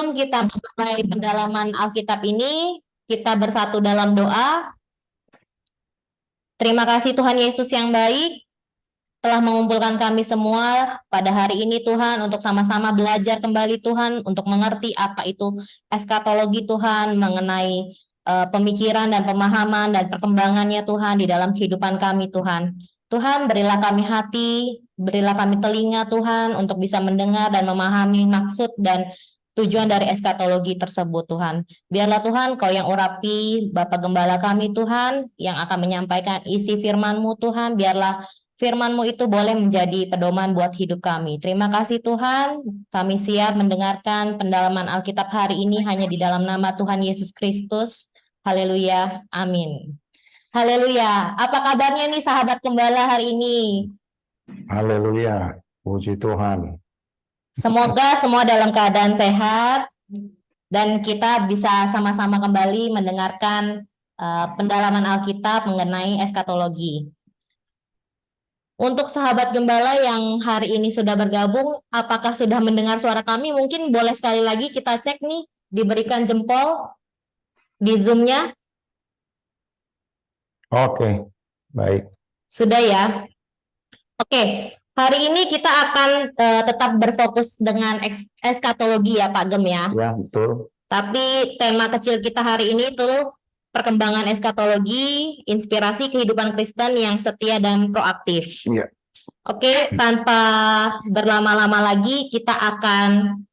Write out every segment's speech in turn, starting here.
Sebelum kita mulai pendalaman Alkitab ini, kita bersatu dalam doa. Terima kasih Tuhan Yesus yang baik telah mengumpulkan kami semua pada hari ini Tuhan untuk sama-sama belajar kembali Tuhan untuk mengerti apa itu eskatologi Tuhan mengenai pemikiran dan pemahaman dan perkembangannya Tuhan di dalam kehidupan kami Tuhan. Tuhan berilah kami hati, berilah kami telinga Tuhan untuk bisa mendengar dan memahami maksud dan tujuan dari eskatologi tersebut Tuhan. Biarlah Tuhan Kau yang urapi Bapak Gembala kami Tuhan yang akan menyampaikan isi firman-Mu Tuhan. Biarlah firman-Mu itu boleh menjadi pedoman buat hidup kami. Terima kasih Tuhan, kami siap mendengarkan pendalaman Alkitab hari ini hanya di dalam nama Tuhan Yesus Kristus. Haleluya, amin. Haleluya, apa kabarnya nih sahabat gembala hari ini? Haleluya, puji Tuhan. Semoga semua dalam keadaan sehat dan kita bisa sama-sama kembali mendengarkan pendalaman Alkitab mengenai eskatologi. Untuk sahabat gembala yang hari ini sudah bergabung, apakah sudah mendengar suara kami? Mungkin boleh sekali lagi kita cek nih, diberikan jempol di Zoom-nya. Oke, baik. Sudah ya? Oke, hari ini kita akan tetap berfokus dengan eskatologi ya Pak Gem ya. Ya, betul. Tapi tema kecil kita hari ini itu perkembangan eskatologi, inspirasi kehidupan Kristen yang setia dan proaktif. Iya. Oke, tanpa berlama-lama lagi kita akan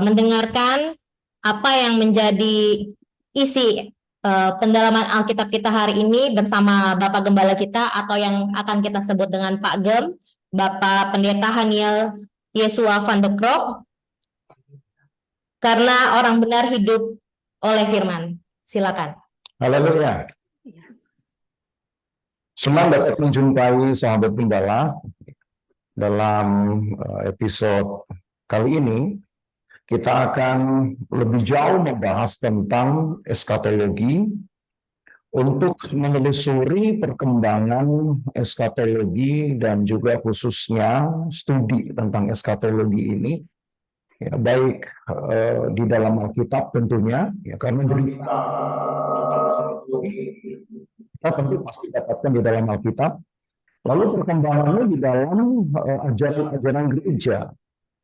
mendengarkan apa yang menjadi isi pendalaman Alkitab kita hari ini bersama Bapak Gembala kita atau yang akan kita sebut dengan Pak Gem, Bapak Pendeta Haniel Yesua van de Krok. Karena orang benar hidup oleh firman. Silakan. Haleluya. Senang dapat menjumpai sahabat gembala dalam episode kali ini. Kita akan lebih jauh membahas tentang eskatologi untuk menelusuri perkembangan eskatologi dan juga khususnya studi tentang eskatologi ini. Ya, baik di dalam Alkitab tentunya, ya, karena kita tentu pasti dapatkan di dalam Alkitab. Lalu perkembangannya di dalam ajaran-ajaran gereja,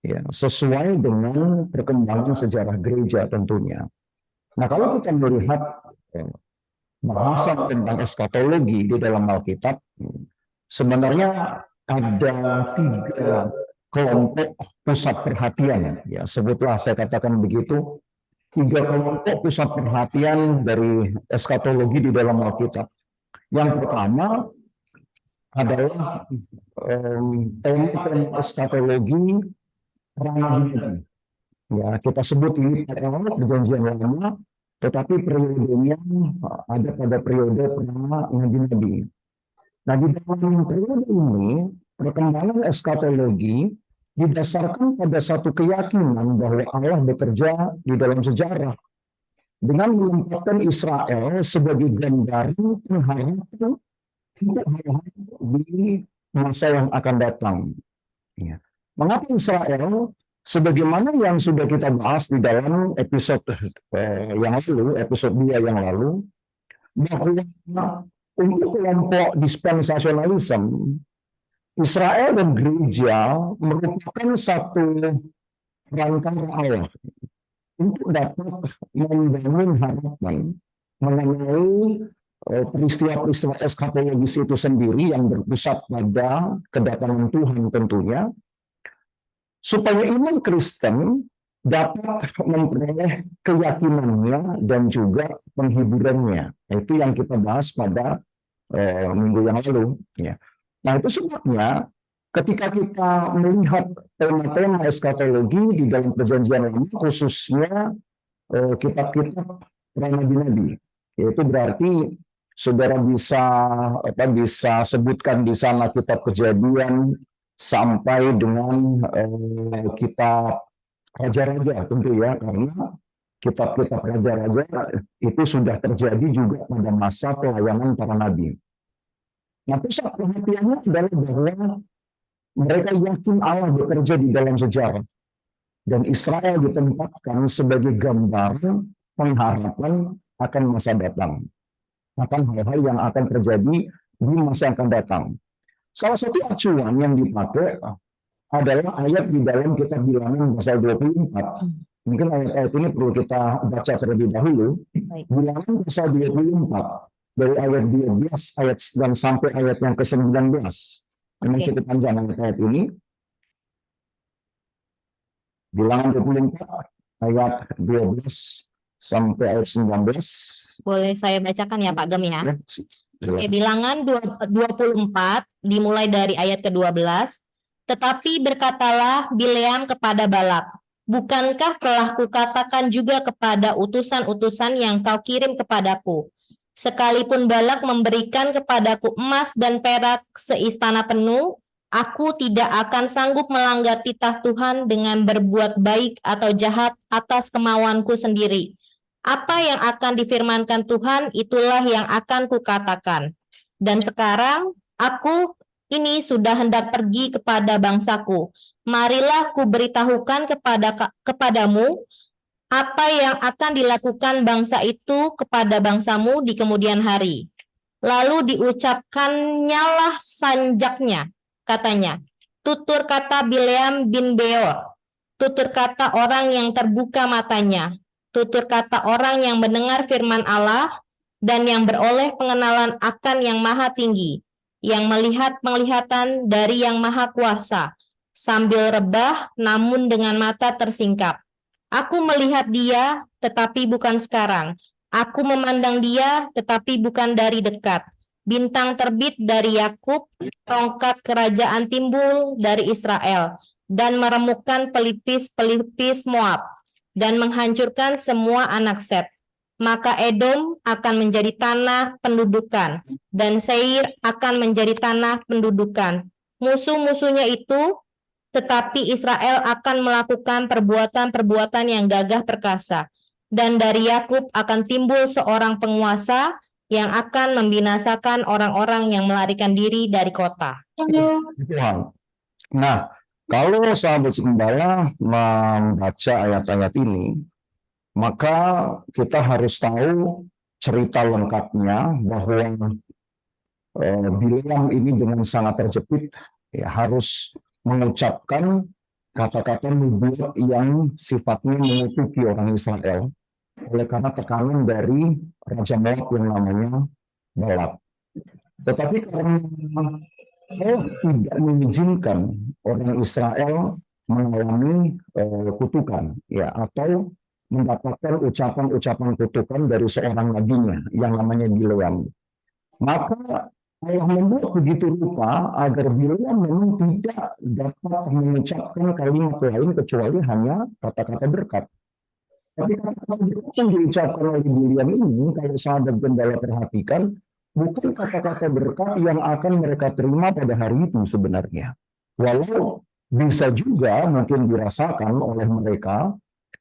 ya, sesuai dengan perkembangan sejarah gereja tentunya. Nah, kalau kita melihat bahasan tentang eskatologi di dalam Alkitab, sebenarnya ada 3 kelompok pusat perhatian. Ya, sebutlah saya katakan begitu, 3 kelompok pusat perhatian dari eskatologi di dalam Alkitab. Yang pertama adalah tema eskatologi perang. Ya, kita sebut ini perjanjian lama, tetapi periodenya ada pada periode perang nabi-nabi. Nah, di dalam periode ini perkembangan eskatologi didasarkan pada satu keyakinan bahwa Allah bekerja di dalam sejarah dengan menempatkan Israel sebagai gambaran pengharapan untuk hal-hal di masa yang akan datang. Ya. Mengapa Israel? Sebagaimana yang sudah kita bahas di dalam episode yang lalu, episode 2 yang lalu, bahwa untuk kelompok dispensasionalisme, Israel dan gereja merupakan satu perantara Allah untuk dapat membangun harapan mengenai peristiwa-peristiwa eskatologis itu sendiri yang berpusat pada kedatangan Tuhan tentunya, supaya iman Kristen dapat memperoleh keyakinannya dan juga penghiburannya. Itu yang kita bahas pada minggu yang lalu. Ya. Nah, itu sebabnya ketika kita melihat tema-tema eskatologi di dalam perjanjian lama, khususnya kitab-kitab para nabi-nabi, yaitu berarti saudara bisa sebutkan di sana kitab Kejadian sampai dengan kitab Raja-Raja tentu ya, karena kitab-kitab Raja-Raja itu sudah terjadi juga pada masa pelayanan para nabi. Nah, pusat perhatiannya adalah bahwa mereka yakin Allah bekerja di dalam sejarah. Dan Israel ditempatkan sebagai gambaran pengharapan akan masa datang, akan hal-hal yang akan terjadi di masa yang akan datang. Salah satu acuan yang dipakai adalah ayat di dalam kitab Bilangan pasal 24. Mungkin ayat-ayat ini perlu kita baca terlebih dahulu. Baik. Bilangan pasal 24 dari ayat 12 ayat dan sampai ayat yang ke-19. Memang Oke. cukup panjang ayat ini. Bilangan 24 ayat 12 sampai ayat 19. Boleh saya bacakan ya Pak Gem ya? Ya, Oke, Bilangan 24 dimulai dari ayat ke-12. Tetapi berkatalah Bileam kepada Balak, bukankah telah kukatakan juga kepada utusan-utusan yang kau kirim kepadaku? Sekalipun Balak memberikan kepadaku emas dan perak seistana penuh, aku tidak akan sanggup melanggar titah Tuhan dengan berbuat baik atau jahat atas kemauanku sendiri. Apa yang akan difirmankan Tuhan, itulah yang akan kukatakan. Dan sekarang aku ini sudah hendak pergi kepada bangsaku. Marilah kuberitahukan kepadamu apa yang akan dilakukan bangsa itu kepada bangsamu di kemudian hari. Lalu diucapkannyalah sanjaknya, katanya, tutur kata Bileam bin Beor, tutur kata orang yang terbuka matanya, tutur kata orang yang mendengar firman Allah dan yang beroleh pengenalan akan yang maha tinggi, yang melihat penglihatan dari yang maha kuasa, sambil rebah namun dengan mata tersingkap. Aku melihat dia, tetapi bukan sekarang. Aku memandang dia, tetapi bukan dari dekat. Bintang terbit dari Yakub, tongkat kerajaan timbul dari Israel, dan meremukkan pelipis-pelipis Moab, dan menghancurkan semua anak Set. Maka Edom akan menjadi tanah pendudukan, dan Seir akan menjadi tanah pendudukan. Musuh-musuhnya itu, tetapi Israel akan melakukan perbuatan-perbuatan yang gagah perkasa. Dan dari Yakub akan timbul seorang penguasa yang akan membinasakan orang-orang yang melarikan diri dari kota. Tuhan. Nah, kalau sahabat gembala membaca ayat-ayat ini, maka kita harus tahu cerita lengkapnya bahwa Bileam ini dengan sangat terjepit ya, harus mengucapkan kata-kata nubuat yang sifatnya mengutuki orang Israel oleh karena tekanan dari Raja Moab yang namanya Balak. Tetapi karena Allah tidak mengizinkan orang Israel mengalami kutukan ya atau mendapatkan ucapan-ucapan kutukan dari seorang nabinya yang namanya Bileam. Maka Allah membuat begitu rupa agar Bileam memang tidak dapat mengucapkan kalimat lain kecuali hanya kata-kata berkat. Tapi kata-kata berkat yang diucapkan oleh Bileam ini, kalau sahabat gembala perhatikan, bukan kata-kata berkat yang akan mereka terima pada hari itu sebenarnya. Walau bisa juga mungkin dirasakan oleh mereka,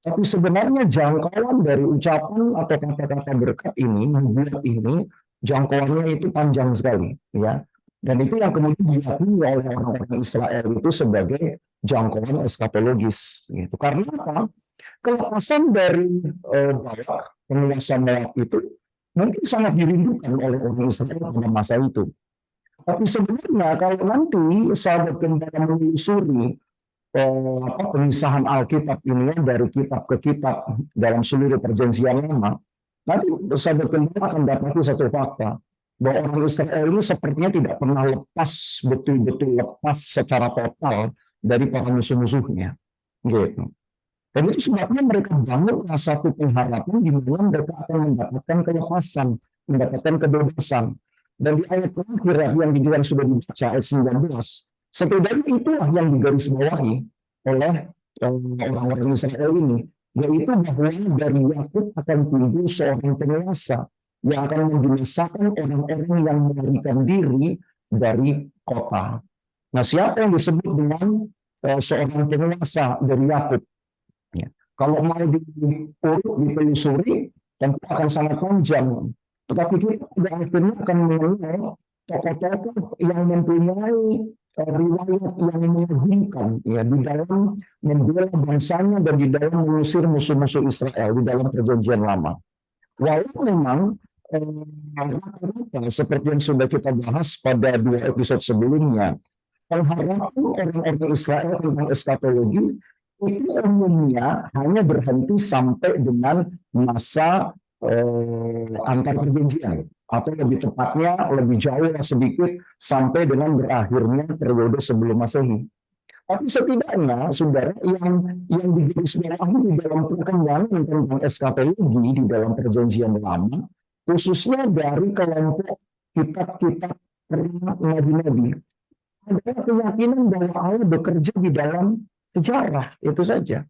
tapi sebenarnya jangkauan dari ucapan atau kata-kata berkat ini, nubuat ini, jangkauannya itu panjang sekali, ya. Dan itu yang kemudian diakui oleh orang-orang Israel itu sebagai jangkauan eskatologis, gitu. Karena apa? Kelepasan dari Balak, penguasa Moab itu mungkin sangat dirindukan oleh orang Israel pada masa itu. Tapi sebenarnya kalau nanti sahabat gembala menelusuri pemisahan Alkitab ini dari kitab ke kitab dalam seluruh perjanjian lama, nanti sahabat gembala akan dapati satu fakta bahwa orang Israel ini sepertinya tidak pernah betul-betul lepas secara total dari para musuh-musuhnya, gitu. Dan itu sebabnya mereka bangun satu pengharapan di mana mereka akan mendapatkan kelepasan, mendapatkan kebebasan. Dan di ayat terakhir yang sudah dibaca ayat 19, setidaknya itulah yang digarisbawahi oleh orang-orang Israel ini, yaitu bahwa dari Yakub akan timbul seorang penguasa yang akan membinasakan orang-orang yang melarikan diri dari kota. Nah, siapa yang disebut dengan seorang penguasa dari Yakub? Ya. Kalau mau ditelusuri, tentu akan sangat panjang. Tetapi kita pada akhirnya akan mengenal tokoh-tokoh yang mempunyai riwayat yang mengagumkan ya di dalam membela bangsanya dan di dalam mengusir musuh-musuh Israel di dalam perjanjian lama. Walau memang rata-rata seperti yang sudah kita bahas pada 2 episode sebelumnya, pengharapan orang-orang Israel tentang eskatologi itu umumnya hanya berhenti sampai dengan masa antar perjanjian, atau lebih tepatnya lebih jauh sedikit sampai dengan berakhirnya periode sebelum Masehi. Tapi setidaknya, saudara, yang digarisbawahi di dalam perkembangan tentang eskatologi di dalam perjanjian lama, khususnya dari kelompok kitab-kitab nabi-nabi, adalah keyakinan bahwa Allah bekerja di dalam sejarah, itu saja.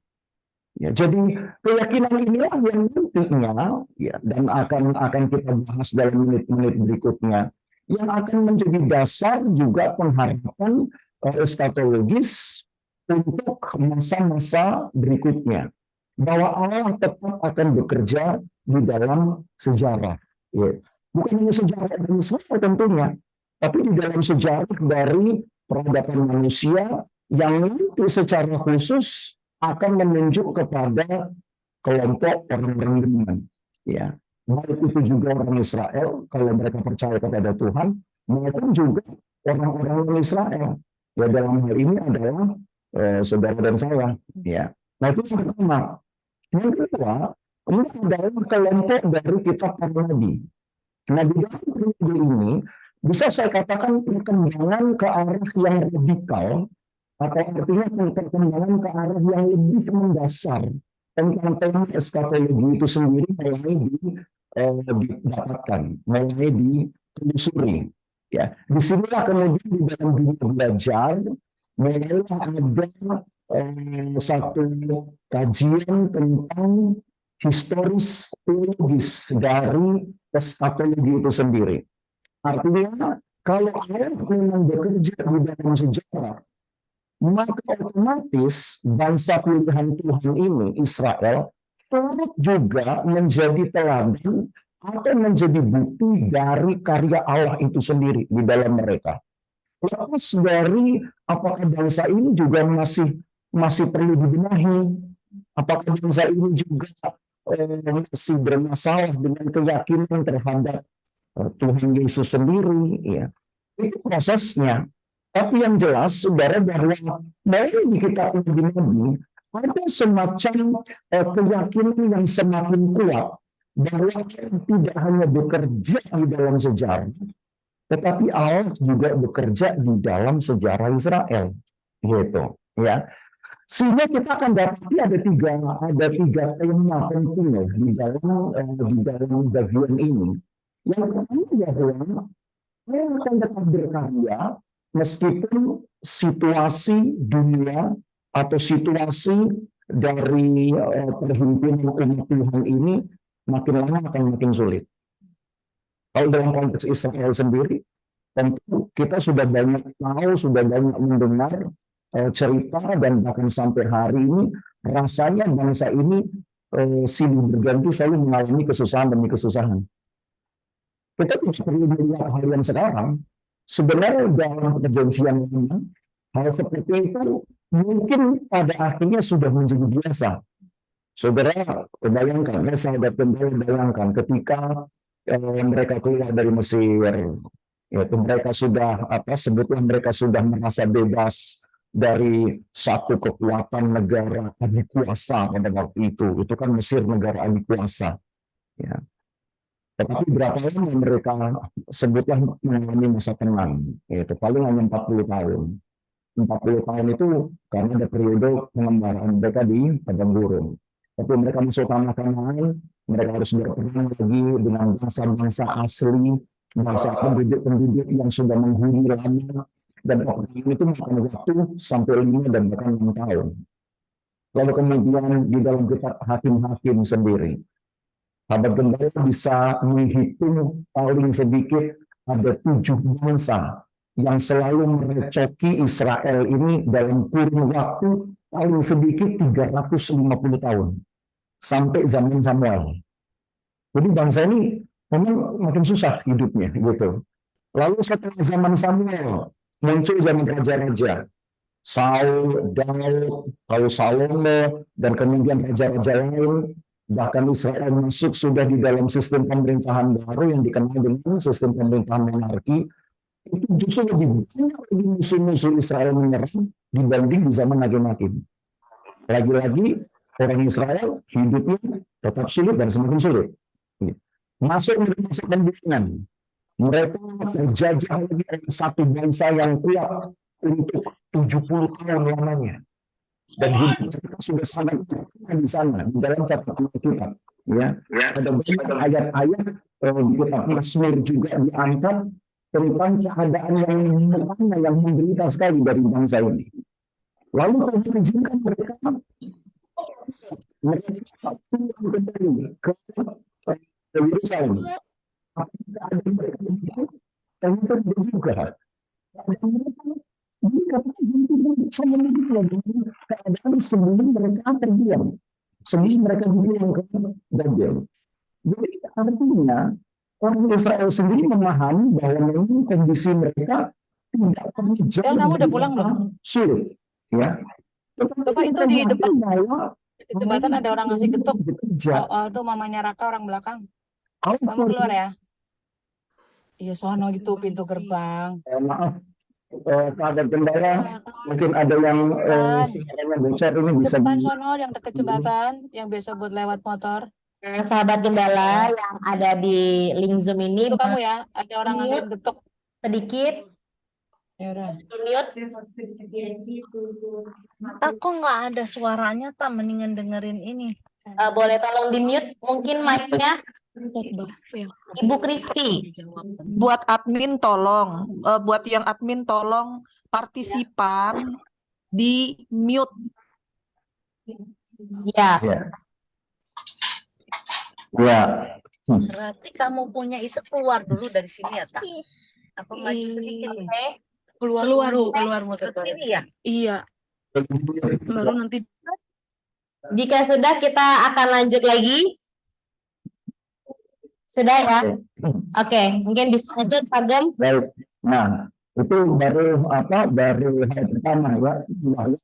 Ya, jadi keyakinan inilah yang nantinya ya, dan akan kita bahas dalam menit-menit berikutnya, yang akan menjadi dasar juga pengharapan eskatologis untuk masa-masa berikutnya, bahwa Allah tetap akan bekerja di dalam sejarah. Ya. Bukan hanya sejarah Israel tentunya, tapi di dalam sejarah dari peradaban manusia yang nanti secara khusus akan menunjuk kepada kelompok orang-orang beriman. Ya, baik itu juga orang Israel kalau mereka percaya kepada Tuhan, maupun juga orang-orang Israel. Ya, dalam hal ini adalah saudara dan saya. Ya, nah itu yang pertama. Yang kedua, kemudian adalah kelompok dari kitab para nabi. Nah, di dalam periode ini bisa saya katakan perkembangan ke arah yang radikal, atau artinya perkembangan ke arah yang lebih mendasar tentang tema eskatologi itu sendiri mulai didapatkan, mulai ditelusuri. Ya, disinilah kemudian di dalam dunia belajar mulai ada satu kajian tentang historis teologis dari eskatologi itu sendiri. Artinya, kalau Allah memang bekerja di dalam sejarah, maka otomatis bangsa pilihan Tuhan ini, Israel, turut juga menjadi teladan atau menjadi bukti dari karya Allah itu sendiri di dalam mereka. Lepas dari apakah bangsa ini juga masih perlu dibenahi, apakah bangsa ini juga masih bermasalah dengan keyakinan terhadap Tuhan Yesus sendiri, ya itu prosesnya. Tapi yang jelas, saudara, bahwa dari kita nabi-nabi ada semacam keyakinan yang semakin kuat bahwa tidak hanya bekerja di dalam sejarah, tetapi Allah juga bekerja di dalam sejarah Israel, gitu, ya. Sehingga kita akan dapati ada tiga tema penting di dalam bagian ini. Yang pertama adalah Allah akan tetap berkarya meskipun situasi dunia atau situasi dari perhimpunan umat Tuhan ini makin lama akan makin sulit. Kalau dalam konteks Israel sendiri, tentu kita sudah banyak tahu, sudah banyak mendengar cerita, dan bahkan sampai hari ini rasanya bangsa ini silih berganti selalu mengalami kesusahan demi kesusahan. Kita tidak perlu melihat hal yang sekarang. Sebenarnya dalam perjanjian lama, hal seperti itu mungkin pada akhirnya sudah menjadi biasa. Saudara, bayangkan, sahabat pembawa, bayangkan ketika mereka keluar dari Mesir, yaitu mereka sudah sebetulnya mereka sudah merasa bebas dari satu kekuatan negara adikuasa pada waktu itu. Itu kan Mesir negara adikuasa. Ya. Tetapi berapa lama mereka sebutlah mengalami masa tenang, yaitu paling hanya 40 tahun. 40 tahun itu karena ada periode pengembaraan mereka di padang gurun. Tapi mereka masuk tanah Kanaan, mereka harus berperang lagi dengan bangsa-bangsa asli, bangsa penduduk-penduduk yang sudah menghuni lama, dan perang itu makan waktu sampai 5 dan bahkan 6 tahun. Lalu kemudian di dalam kitab Hakim-Hakim sendiri, sahabat gembala bisa menghitung paling sedikit ada 7 bangsa yang selalu merecoki Israel ini dalam kurun waktu paling sedikit 350 tahun. Sampai zaman Samuel. Jadi bangsa ini memang makin susah hidupnya, gitu. Lalu setelah zaman Samuel, muncul zaman raja-raja, Saul, Daud, lalu Salomo, dan kemudian raja-raja lain. Bahkan Israel masuk sudah di dalam sistem pemerintahan baru yang dikenal dengan sistem pemerintahan monarki. Itu justru lebih banyak lagi musuh-musuh Israel menyerang dibanding di zaman Nabi Makin. Lagi-lagi orang Israel hidupnya tetap sulit dan semakin sulit. Masuk ke masa pembuangan. Mereka terjajah lagi oleh satu bangsa yang kuat untuk 70 tahun lamanya. Dan hidup mereka sudah sangat di sana di dalam catatan kita. Ya, ada banyak ayat-ayat di kitab Mazmur juga diangkat tentang keadaan yang menderita sekali dari bangsa ini. Lalu Tuhan izinkan mereka pulang kembali ke Yerusalem. Apakah ada mereka begitu? Ternyata tidak juga. Keadaan sebelum mereka terdiam, sebelum mereka dibilang ke Babel. Jadi artinya orang Israel sendiri memahami bahwa memang kondisi mereka tidak pernah jauh kamu udah pulang belum? sulit, ya. Bapak itu di depan bahwa di jembatan ada orang ngasih getuk. bekerja. Itu mamanya Raka orang belakang. Kalau Kamu keluar ya? Iya, sono itu pintu gerbang. maaf, Pak Gembala, mungkin ada yang suaranya bocor ini bisa Depan sono yang dekat jembatan, yang biasa buat lewat motor. Sahabat Gembala yang ada di link Zoom ini, Itu kamu ya, ada orang ngasih getuk. sedikit Ya udah. di-mute. Aku nggak ada suaranya, tak mendingan dengerin ini. Boleh tolong di-mute mungkin mic-nya Ibu Kristi. Buat admin tolong, buat yang admin tolong partisipan di mute. Ya, ya. Berarti kamu punya itu keluar dulu dari sini ya, tak? Apa maju sedikit? oke. Keluar motor. Ke kiri ya? Iya, baru nanti. Jika sudah kita akan lanjut lagi. Sudah ya? Oke, mungkin bisa lanjut Pak Gem. Baik. Nah, itu baru hal pertama ya, bahwa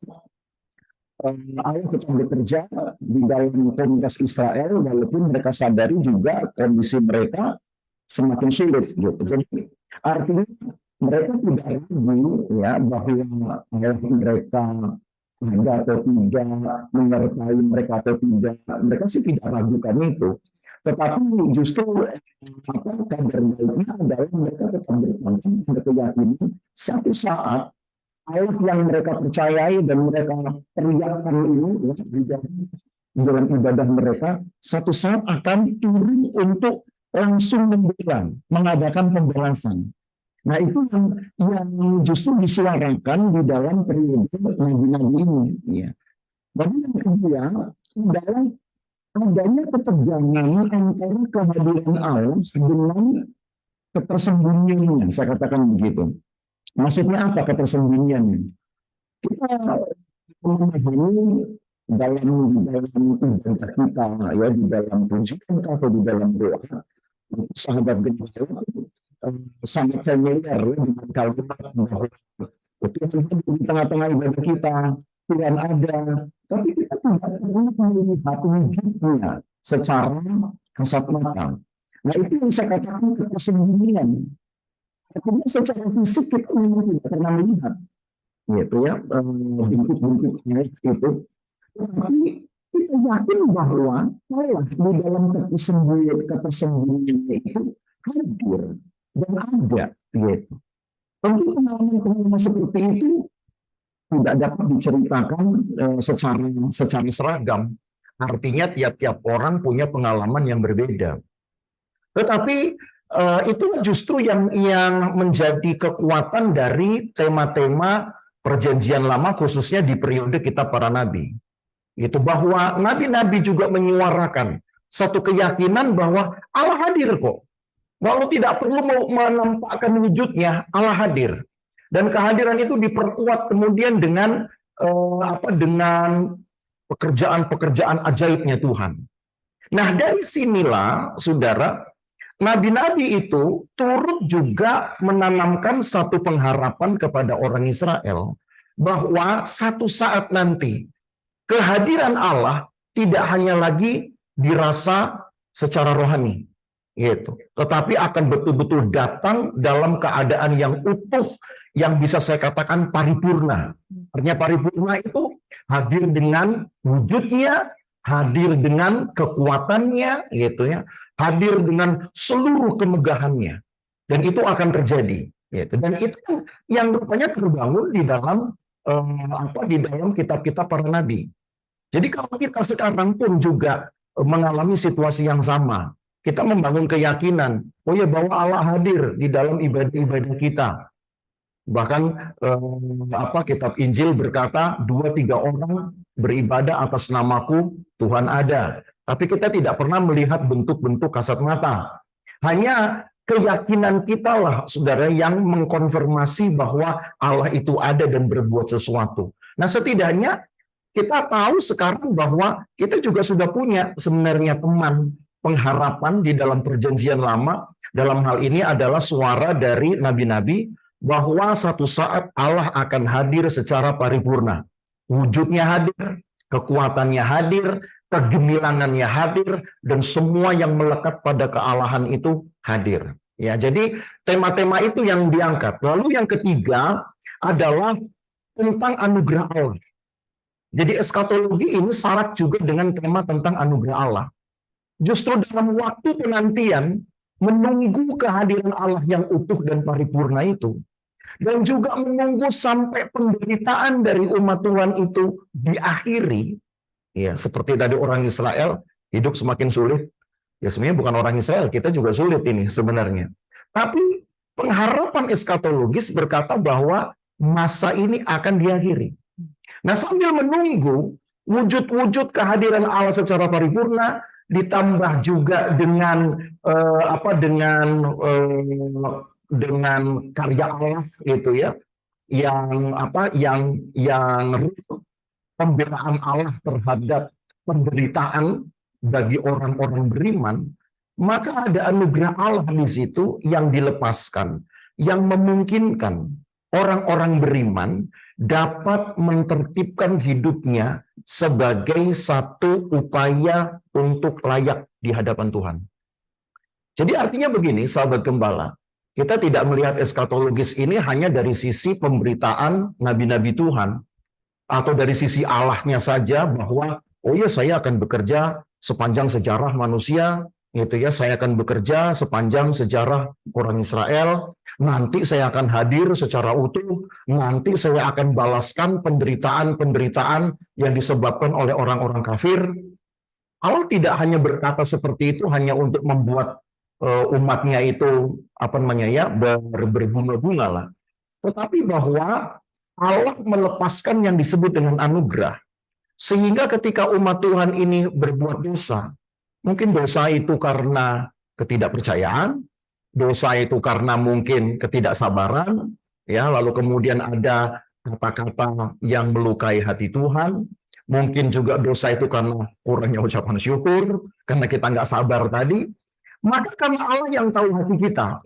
Allah tetap bekerja di dalam komunitas Israel walaupun mereka sadari juga kondisi mereka semakin sulit gitu. Jadi artinya mereka tidak ragu ya bahwa Allah mereka ada atau tidak, menyertai mereka atau tidak. Mereka sih tidak ragukan itu. Tetapi justru kabar baiknya adalah mereka tetap berkeyakinan satu saat ayat yang mereka percayai dan mereka teriakkan ini ya, di dalam ibadah mereka satu saat akan turun untuk langsung mengadakan pembalasan. Nah itu yang justru disuarakan di dalam periode nabi-nabi ini. Ya. Dan yang kedua adalah adanya ketegangan antara kehadiran Allah dengan ketersembunyiannya, saya katakan begitu. Maksudnya apa ketersembunyiannya? Kita memahami dalam ibadah kita, ya di dalam pujian atau di dalam doa, sahabat Gembala sangat familiar dengan kalimat bahwa Tuhan di tengah-tengah ibadah kita, Tuhan ada, tapi kita tidak pernah melihat wujudnya secara kasat mata. Nah itu yang saya katakan ketersembunyian. Artinya secara fisik kita memang tidak pernah melihat, gitu ya, bentuk-bentuknya itu. Tapi kita yakin bahwa Allah di dalam ketersembunyian itu hadir dan ada, gitu. Tentu pengalaman-pengalaman seperti itu tidak dapat diceritakan secara seragam. Artinya tiap-tiap orang punya pengalaman yang berbeda. Tetapi itu justru yang menjadi kekuatan dari tema-tema perjanjian lama khususnya di periode kitab para nabi. Itu bahwa nabi-nabi juga menyuarakan satu keyakinan bahwa Allah hadir kok. Walau tidak perlu menampakkan wujudnya, Allah hadir. Dan kehadiran itu diperkuat kemudian dengan dengan pekerjaan-pekerjaan ajaibnya Tuhan. Nah, dari sinilah saudara, nabi-nabi itu turut juga menanamkan satu pengharapan kepada orang Israel bahwa satu saat nanti kehadiran Allah tidak hanya lagi dirasa secara rohani, gitu, tetapi akan betul-betul datang dalam keadaan yang utuh, yang bisa saya katakan paripurna. Artinya paripurna itu hadir dengan wujudnya, hadir dengan kekuatannya, gitu ya, hadir dengan seluruh kemegahannya, dan itu akan terjadi, gitu. Dan itu yang rupanya terbangun di dalam di dalam kitab-kitab para nabi. Jadi kalau kita sekarang pun juga mengalami situasi yang sama, kita membangun keyakinan, oh ya, bahwa Allah hadir di dalam ibadah-ibadah kita. Bahkan kitab Injil berkata 2-3 orang beribadah atas namaku, Tuhan ada. Tapi kita tidak pernah melihat bentuk-bentuk kasat mata. Hanya keyakinan kita lah, saudara, yang mengkonfirmasi bahwa Allah itu ada dan berbuat sesuatu. Nah, setidaknya kita tahu sekarang bahwa kita juga sudah punya sebenarnya teman pengharapan di dalam perjanjian lama. Dalam hal ini adalah suara dari nabi-nabi bahwa satu saat Allah akan hadir secara paripurna. Wujudnya hadir, kekuatannya hadir, kegemilangannya hadir, dan semua yang melekat pada kealahan itu hadir. Ya, jadi tema-tema itu yang diangkat. Lalu yang ketiga adalah tentang anugerah Allah. Jadi eskatologi ini syarat juga dengan tema tentang anugerah Allah. Justru dalam waktu penantian, menunggu kehadiran Allah yang utuh dan paripurna itu, dan juga menunggu sampai penderitaan dari umat Tuhan itu diakhiri, ya, seperti tadi orang Israel hidup semakin sulit. Ya, sebenarnya bukan orang Israel, kita juga sulit ini sebenarnya. Tapi pengharapan eskatologis berkata bahwa masa ini akan diakhiri. Nah, sambil menunggu wujud-wujud kehadiran Allah secara paripurna, ditambah juga dengan dengan karya Allah itu ya, yang pembelaan Allah terhadap penderitaan bagi orang-orang beriman, maka ada anugerah Allah di situ yang dilepaskan, yang memungkinkan orang-orang beriman dapat menertibkan hidupnya sebagai satu upaya untuk layak di hadapan Tuhan. Jadi artinya begini, sahabat gembala, kita tidak melihat eskatologis ini hanya dari sisi pemberitaan nabi-nabi Tuhan, atau dari sisi Allahnya saja bahwa, oh ya, saya akan bekerja sepanjang sejarah manusia, gitu ya, saya akan bekerja sepanjang sejarah orang Israel, nanti saya akan hadir secara utuh, nanti saya akan balaskan penderitaan-penderitaan yang disebabkan oleh orang-orang kafir. Allah tidak hanya berkata seperti itu hanya untuk membuat umatnya itu berbunga-bunga lah, tetapi bahwa Allah melepaskan yang disebut dengan anugerah, sehingga ketika umat Tuhan ini berbuat dosa, mungkin dosa itu karena ketidakpercayaan, dosa itu karena mungkin ketidaksabaran, ya, lalu kemudian ada kata-kata yang melukai hati Tuhan, mungkin juga dosa itu karena kurangnya ucapan syukur, karena kita nggak sabar tadi. Maka karena Allah yang tahu hati kita,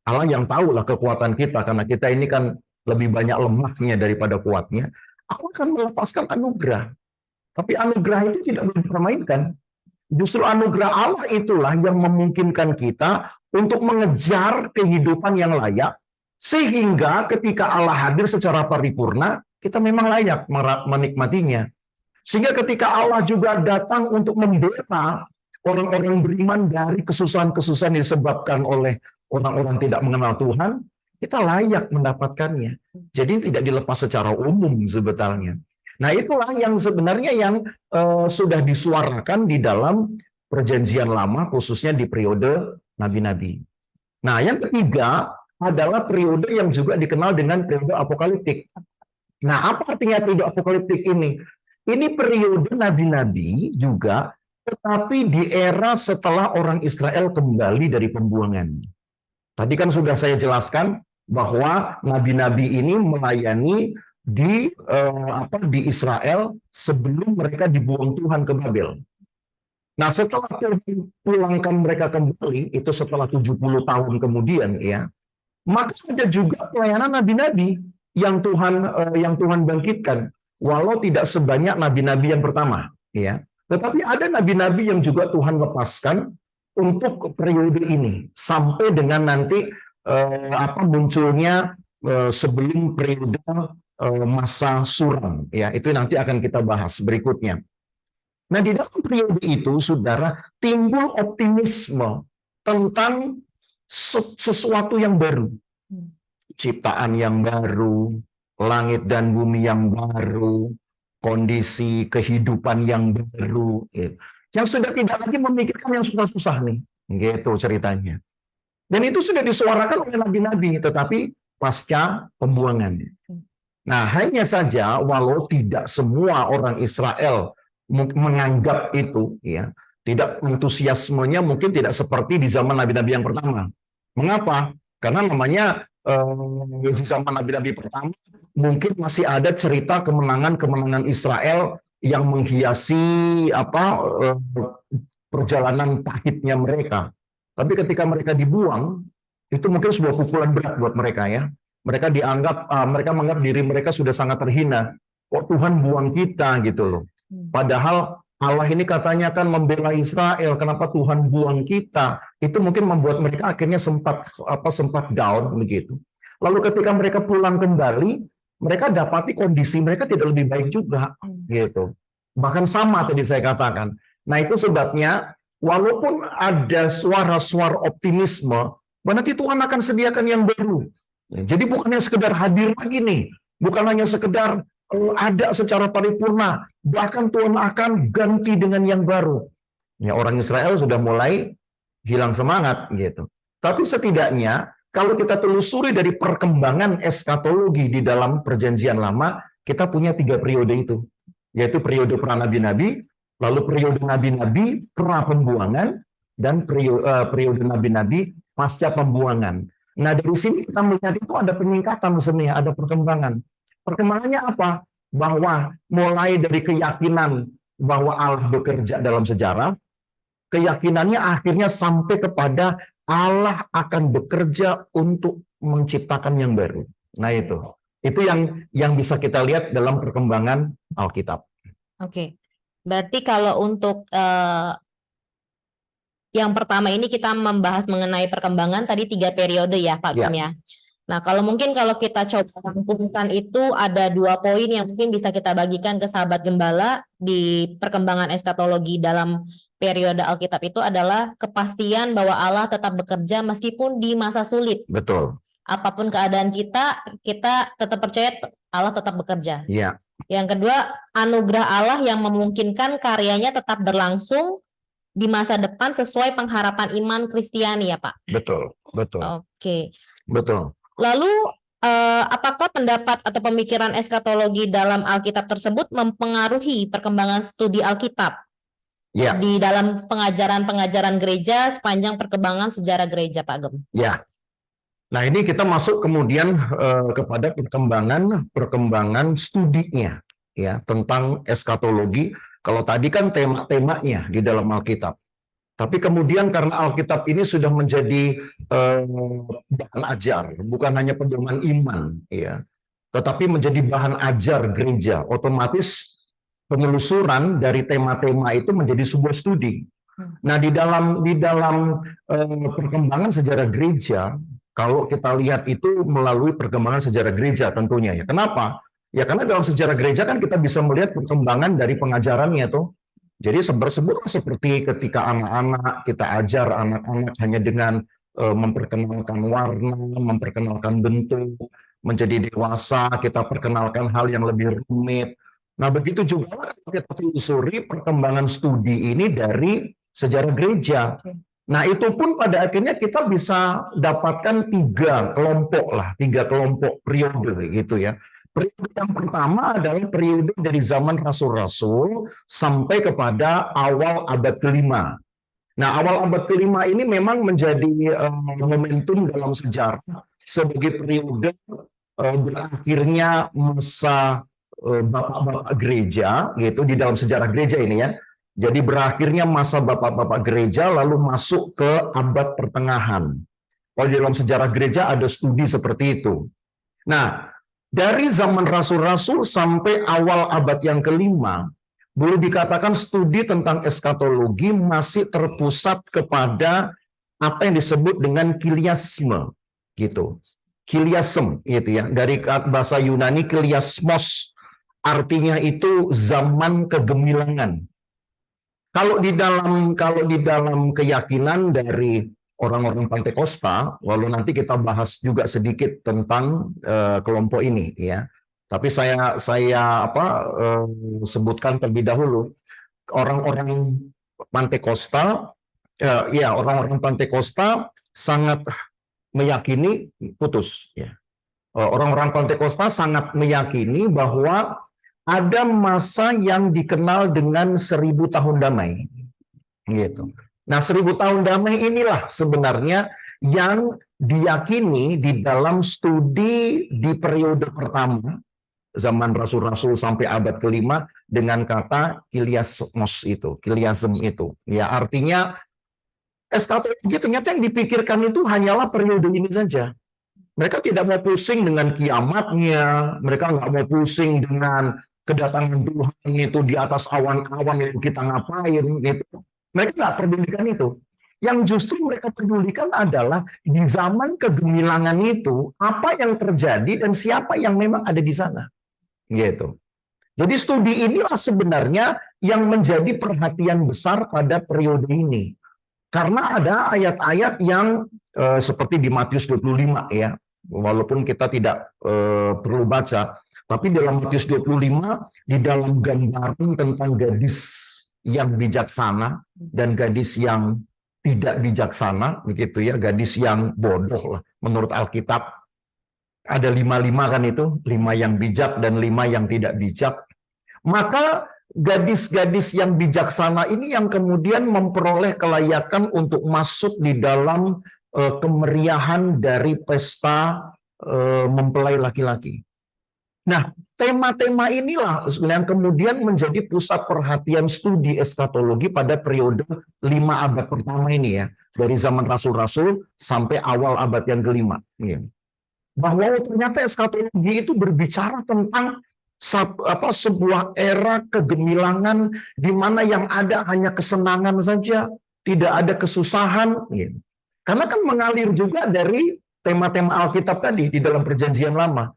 Allah yang tahulah kekuatan kita, karena kita ini kan lebih banyak lemahnya daripada kuatnya, Allah akan melepaskan anugerah. Tapi anugerah itu tidak boleh dipermainkan. Justru anugerah Allah itulah yang memungkinkan kita untuk mengejar kehidupan yang layak, sehingga ketika Allah hadir secara paripurna, kita memang layak menikmatinya. Sehingga ketika Allah juga datang untuk membela orang-orang beriman dari kesusahan-kesusahan yang disebabkan oleh orang-orang tidak mengenal Tuhan, kita layak mendapatkannya. Jadi tidak dilepas secara umum sebetulnya. Nah, itulah yang sebenarnya yang sudah disuarakan di dalam perjanjian lama, khususnya di periode nabi-nabi. Nah, yang ketiga adalah periode yang juga dikenal dengan periode apokaliptik. Nah, apa artinya periode apokaliptik ini? Ini periode nabi-nabi juga, tetapi di era setelah orang Israel kembali dari pembuangan. Tadi kan sudah saya jelaskan bahwa nabi-nabi ini melayani di Israel sebelum mereka dibuang Tuhan ke Babel. Nah, setelah Tuhan pulangkan mereka kembali, itu setelah 70 tahun kemudian, ya, maka ada juga pelayanan nabi-nabi yang Tuhan bangkitkan, walau tidak sebanyak nabi-nabi yang pertama, ya. Tetapi ada nabi-nabi yang juga Tuhan lepaskan untuk periode ini sampai dengan nanti munculnya sebelum periode masa suram, ya. Itu nanti akan kita bahas berikutnya. Nah, di dalam periode itu, saudara, timbul optimisme tentang sesuatu yang baru. Ciptaan yang baru, langit dan bumi yang baru, kondisi kehidupan yang baru. Gitu. Yang sudah tidak lagi memikirkan yang susah-susah nih. Gitu ceritanya. Dan itu sudah disuarakan oleh nabi-nabi, tetapi pasca pembuangan. Nah, hanya saja walau tidak semua orang Israel menganggap itu, ya, tidak antusiasmenya mungkin tidak seperti di zaman nabi-nabi yang pertama. Mengapa? Karena namanya di zaman nabi-nabi pertama mungkin masih ada cerita kemenangan-kemenangan Israel yang menghiasi perjalanan pahitnya mereka. Tapi ketika mereka dibuang, itu mungkin sebuah pukulan berat buat mereka, ya. Mereka menganggap diri mereka sudah sangat terhina. Kok Tuhan buang kita gitu loh. Padahal Allah ini katanya kan membela Israel, kenapa Tuhan buang kita? Itu mungkin membuat mereka akhirnya sempat down begitu. Lalu ketika mereka pulang kembali, mereka dapati kondisi mereka tidak lebih baik juga, gitu. Bahkan sama tadi saya katakan. Nah, itu sebabnya walaupun ada suara-suara optimisme, nanti Tuhan akan sediakan yang baru. Jadi bukannya sekedar hadir lagi nih, bukan hanya sekedar ada secara paripurna, bahkan Tuhan akan ganti dengan yang baru. Ya, orang Israel sudah mulai hilang semangat gitu. Tapi setidaknya kalau kita telusuri dari perkembangan eskatologi di dalam Perjanjian Lama, kita punya 3 periode itu, yaitu periode pra nabi-nabi, lalu periode nabi-nabi pra pembuangan, dan periode nabi-nabi pasca pembuangan. Nah, dari sini kita melihat itu ada peningkatan sebenarnya, ada perkembangan. Perkembangannya apa? Bahwa mulai dari keyakinan bahwa Allah bekerja dalam sejarah, keyakinannya akhirnya sampai kepada Allah akan bekerja untuk menciptakan yang baru. Nah, itu yang bisa kita lihat dalam perkembangan Alkitab. Oke. Berarti kalau untuk yang pertama ini kita membahas mengenai perkembangan tadi 3 periode ya Pak Gem ya. Nah, kalau kita coba rangkumkan itu ada 2 poin yang mungkin bisa kita bagikan ke sahabat gembala di perkembangan eskatologi dalam periode Alkitab itu adalah kepastian bahwa Allah tetap bekerja meskipun di masa sulit. Betul. Apapun keadaan kita tetap percaya Allah tetap bekerja. Iya. Yang kedua, anugerah Allah yang memungkinkan karyanya tetap berlangsung di masa depan sesuai pengharapan iman Kristiani ya Pak. Betul. Oke. Betul. Lalu apakah pendapat atau pemikiran eskatologi dalam Alkitab tersebut mempengaruhi perkembangan studi Alkitab di dalam pengajaran gereja sepanjang perkembangan sejarah gereja Pak Gem? Ya. Nah, ini kita masuk kemudian kepada perkembangan studinya, ya, tentang eskatologi. Kalau tadi kan tema-temanya di dalam Alkitab. Tapi kemudian karena Alkitab ini sudah menjadi bahan ajar, bukan hanya pedoman iman, ya, tetapi menjadi bahan ajar gereja. Otomatis penelusuran dari tema-tema itu menjadi sebuah studi. Nah, di dalam perkembangan sejarah gereja, kalau kita lihat itu melalui perkembangan sejarah gereja tentunya, ya. Kenapa? Ya karena dalam sejarah gereja kan kita bisa melihat perkembangan dari pengajarannya tuh. Jadi seperti ketika anak-anak kita ajar anak-anak hanya dengan memperkenalkan warna, memperkenalkan bentuk, menjadi dewasa kita perkenalkan hal yang lebih rumit. Nah, begitu juga kita telusuri perkembangan studi ini dari sejarah gereja. Nah, itu pun pada akhirnya kita bisa dapatkan 3 kelompok periode gitu ya. Periode yang pertama adalah periode dari zaman rasul-rasul sampai kepada awal abad ke-5. Nah, awal abad ke-5 ini memang menjadi momentum dalam sejarah sebagai periode berakhirnya masa bapak-bapak gereja gitu di dalam sejarah gereja ini ya. Jadi berakhirnya masa bapak-bapak gereja lalu masuk ke abad pertengahan. Kalau di dalam sejarah gereja ada studi seperti itu. Nah, dari zaman rasul-rasul sampai awal abad yang kelima, boleh dikatakan studi tentang eskatologi masih terpusat kepada apa yang disebut dengan kiliasme, gitu. Kiliasm, gitu ya. Dari bahasa Yunani kiliasmos, artinya itu zaman kegemilangan. Kalau di dalam keyakinan dari orang-orang Pantekosta, lalu nanti kita bahas juga sedikit tentang kelompok ini, ya. Tapi saya sebutkan terlebih dahulu orang-orang Pantekosta, orang-orang Pantekosta sangat meyakini putus, ya. Orang-orang Pantekosta sangat meyakini bahwa ada masa yang dikenal dengan 1000 tahun damai, gitu. Nah, 1000 tahun damai inilah sebenarnya yang diyakini di dalam studi di periode pertama, zaman rasul-rasul sampai abad kelima, dengan kata kiliasmos itu, kiliasm itu. Ya, artinya eskatologi ternyata yang dipikirkan itu hanyalah periode ini saja. Mereka tidak mau pusing dengan kiamatnya, mereka nggak mau pusing dengan kedatangan Tuhan itu di atas awan-awan itu kita ngapain gitu. Mereka nggak pedulikan itu. Yang justru mereka pedulikan adalah di zaman kegemilangan itu apa yang terjadi dan siapa yang memang ada di sana. Gitu. Jadi studi inilah sebenarnya yang menjadi perhatian besar pada periode ini. Karena ada ayat-ayat yang seperti di Matius 25 ya. Walaupun kita tidak perlu baca, tapi dalam Matius 25 di dalam gambaran tentang gadis yang bijaksana dan gadis yang tidak bijaksana, begitu ya, gadis yang bodoh lah menurut Alkitab. Ada 5 kan itu, 5 yang bijak dan 5 yang tidak bijak. Maka gadis-gadis yang bijaksana ini yang kemudian memperoleh kelayakan untuk masuk di dalam kemeriahan dari pesta mempelai laki-laki. Nah, tema-tema inilah yang kemudian menjadi pusat perhatian studi eskatologi pada periode 5 abad pertama ini ya, dari zaman rasul-rasul sampai awal abad yang kelima. Bahwa ternyata eskatologi itu berbicara tentang sebuah era kegemilangan di mana yang ada hanya kesenangan saja, tidak ada kesusahan. Karena kan mengalir juga dari tema-tema Alkitab tadi di dalam Perjanjian Lama.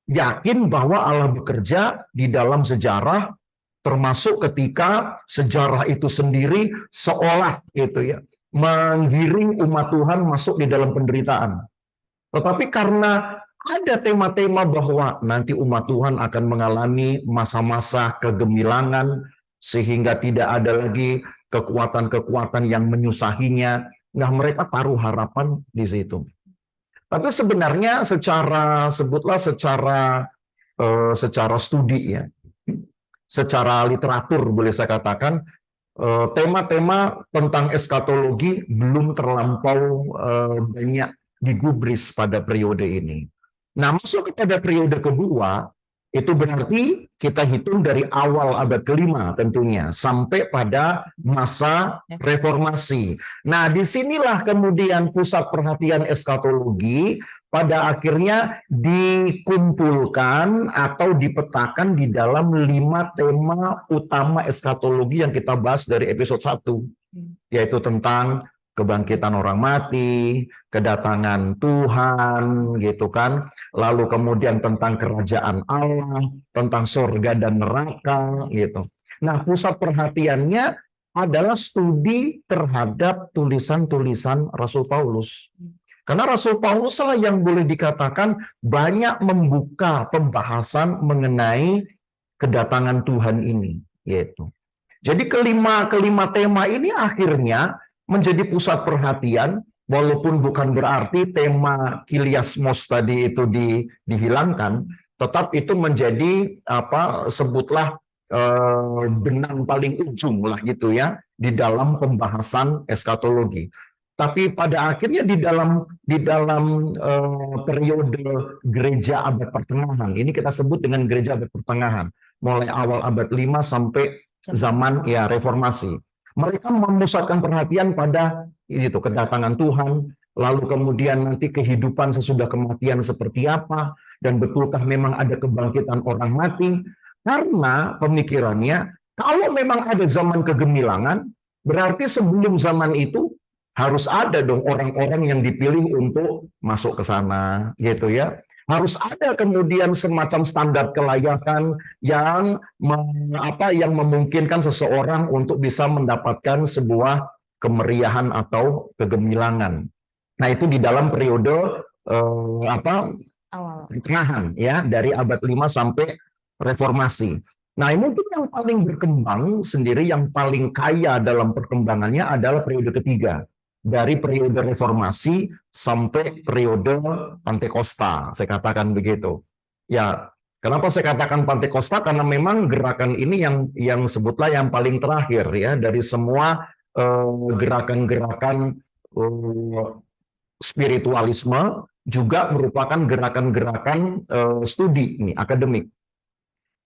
Yakin bahwa Allah bekerja di dalam sejarah, termasuk ketika sejarah itu sendiri seolah gitu ya menggiring umat Tuhan masuk di dalam penderitaan. Tetapi karena ada tema-tema bahwa nanti umat Tuhan akan mengalami masa-masa kegemilangan sehingga tidak ada lagi kekuatan-kekuatan yang menyusahinya. Nah, mereka taruh harapan di situ. Tapi sebenarnya secara studi ya, secara literatur boleh saya katakan, tema-tema tentang eskatologi belum terlampau banyak digubris pada periode ini. Nah, masuk kepada periode kedua, itu berarti kita hitung dari awal abad kelima tentunya, sampai pada masa reformasi. Nah, disinilah kemudian pusat perhatian eskatologi pada akhirnya dikumpulkan atau dipetakan di dalam 5 tema utama eskatologi yang kita bahas dari episode 1, yaitu tentang kebangkitan orang mati, kedatangan Tuhan, gitu kan. Lalu kemudian tentang kerajaan Allah, tentang surga dan neraka, gitu. Nah, pusat perhatiannya adalah studi terhadap tulisan-tulisan Rasul Paulus. Karena Rasul Paulus lah yang boleh dikatakan banyak membuka pembahasan mengenai kedatangan Tuhan ini, gitu. Jadi kelima tema ini akhirnya menjadi pusat perhatian, walaupun bukan berarti tema kiliasmos tadi itu dihilangkan, tetap itu menjadi sebutlah benang paling ujung lah gitu ya di dalam pembahasan eskatologi. Tapi pada akhirnya di dalam periode gereja abad pertengahan, ini kita sebut dengan gereja abad pertengahan, mulai awal abad 5 sampai zaman ya reformasi. Mereka memusatkan perhatian pada itu kedatangan Tuhan, lalu kemudian nanti kehidupan sesudah kematian seperti apa, dan betulkah memang ada kebangkitan orang mati? Karena pemikirannya, kalau memang ada zaman kegemilangan, berarti sebelum zaman itu harus ada dong orang-orang yang dipilih untuk masuk ke sana, gitu ya. Harus ada kemudian semacam standar kelayakan yang yang memungkinkan seseorang untuk bisa mendapatkan sebuah kemeriahan atau kegemilangan. Nah, itu di dalam periode Awal. pertengahan ya, dari abad 5 sampai reformasi. Nah, mungkin yang paling berkembang sendiri, yang paling kaya dalam perkembangannya adalah periode ketiga. Dari periode reformasi sampai periode Pantekosta, saya katakan begitu. Ya, kenapa saya katakan Pantekosta? Karena memang gerakan ini yang sebutlah yang paling terakhir ya, dari semua gerakan-gerakan spiritualisme, juga merupakan gerakan-gerakan studi ini, akademik.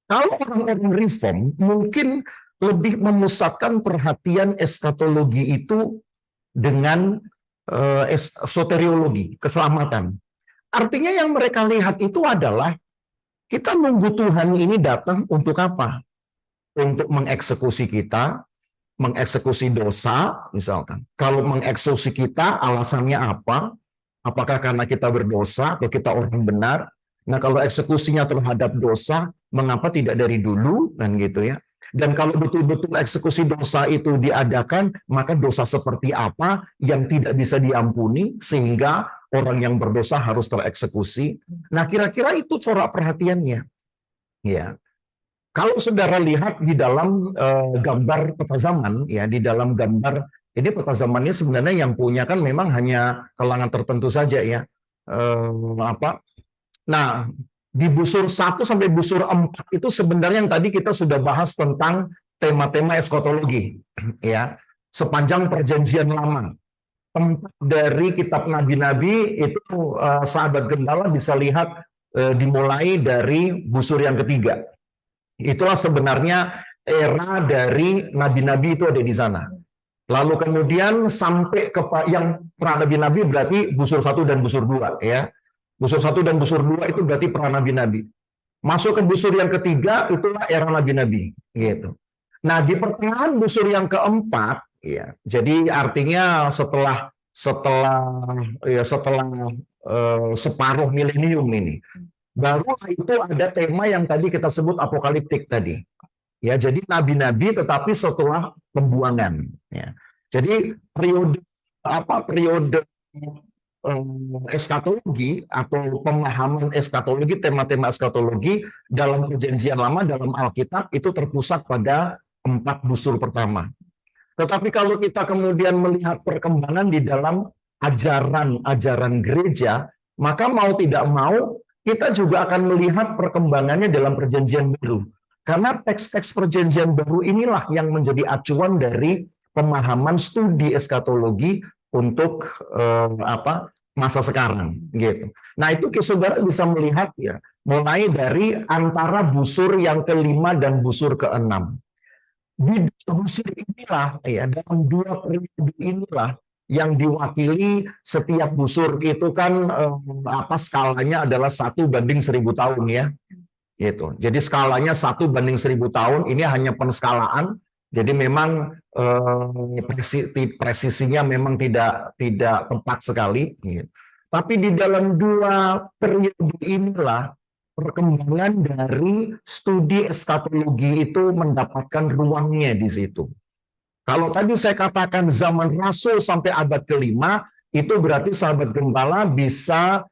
Kalau orang-orang reform mungkin lebih memusatkan perhatian eskatologi itu dengan soteriologi, keselamatan. Artinya yang mereka lihat itu adalah kita nunggu Tuhan ini datang untuk apa? Untuk mengeksekusi kita, mengeksekusi dosa, misalkan. Kalau mengeksekusi kita, alasannya apa? Apakah karena kita berdosa atau kita orang benar? Nah, kalau eksekusinya terhadap dosa, mengapa tidak dari dulu? Kan gitu ya. Dan kalau betul-betul eksekusi dosa itu diadakan, maka dosa seperti apa yang tidak bisa diampuni sehingga orang yang berdosa harus tereksekusi? Nah, kira-kira itu corak perhatiannya. Ya. Kalau saudara lihat di dalam gambar peta zaman, ya, di dalam gambar ini peta zamannya sebenarnya yang punya kan memang hanya kalangan tertentu saja ya. Nah, di busur 1 sampai busur 4 itu sebenarnya yang tadi kita sudah bahas tentang tema-tema eskatologi ya, sepanjang perjanjian lama. Tempat dari kitab nabi-nabi itu sahabat gembala bisa lihat dimulai dari busur yang ketiga. Itulah sebenarnya era dari nabi-nabi itu ada di sana. Lalu kemudian sampai ke yang pra nabi-nabi berarti busur 1 dan busur 2 ya. Busur 1 dan busur 2 itu berarti pra nabi-nabi. Masuk ke busur yang ketiga itulah era nabi-nabi gitu. Nah, di pertengahan busur yang keempat ya. Jadi artinya setelah separuh milenium ini, baru itu ada tema yang tadi kita sebut apokaliptik tadi. Ya, jadi nabi-nabi tetapi setelah pembuangan ya. Jadi periode eskatologi atau pemahaman eskatologi, tema-tema eskatologi dalam perjanjian lama, dalam Alkitab itu terpusat pada 4 busur pertama. Tetapi kalau kita kemudian melihat perkembangan di dalam ajaran gereja, maka mau tidak mau kita juga akan melihat perkembangannya dalam perjanjian baru. Karena teks-teks perjanjian baru inilah yang menjadi acuan dari pemahaman studi eskatologi untuk masa sekarang gitu. Nah, itu saudara bisa melihat ya, mulai dari antara busur yang ke-5 dan busur ke-6. Di busur inilah ya, dalam 2 periode inilah yang diwakili setiap busur itu kan skalanya adalah 1:1000 tahun ya. Gitu. Jadi skalanya 1:1000 tahun, ini hanya penskalaan. Jadi memang presisinya memang tidak tepat sekali. Gitu. Tapi di dalam 2 periode inilah perkembangan dari studi eskatologi itu mendapatkan ruangnya di situ. Kalau tadi saya katakan zaman Rasul sampai abad ke-5, itu berarti sahabat gembala bisa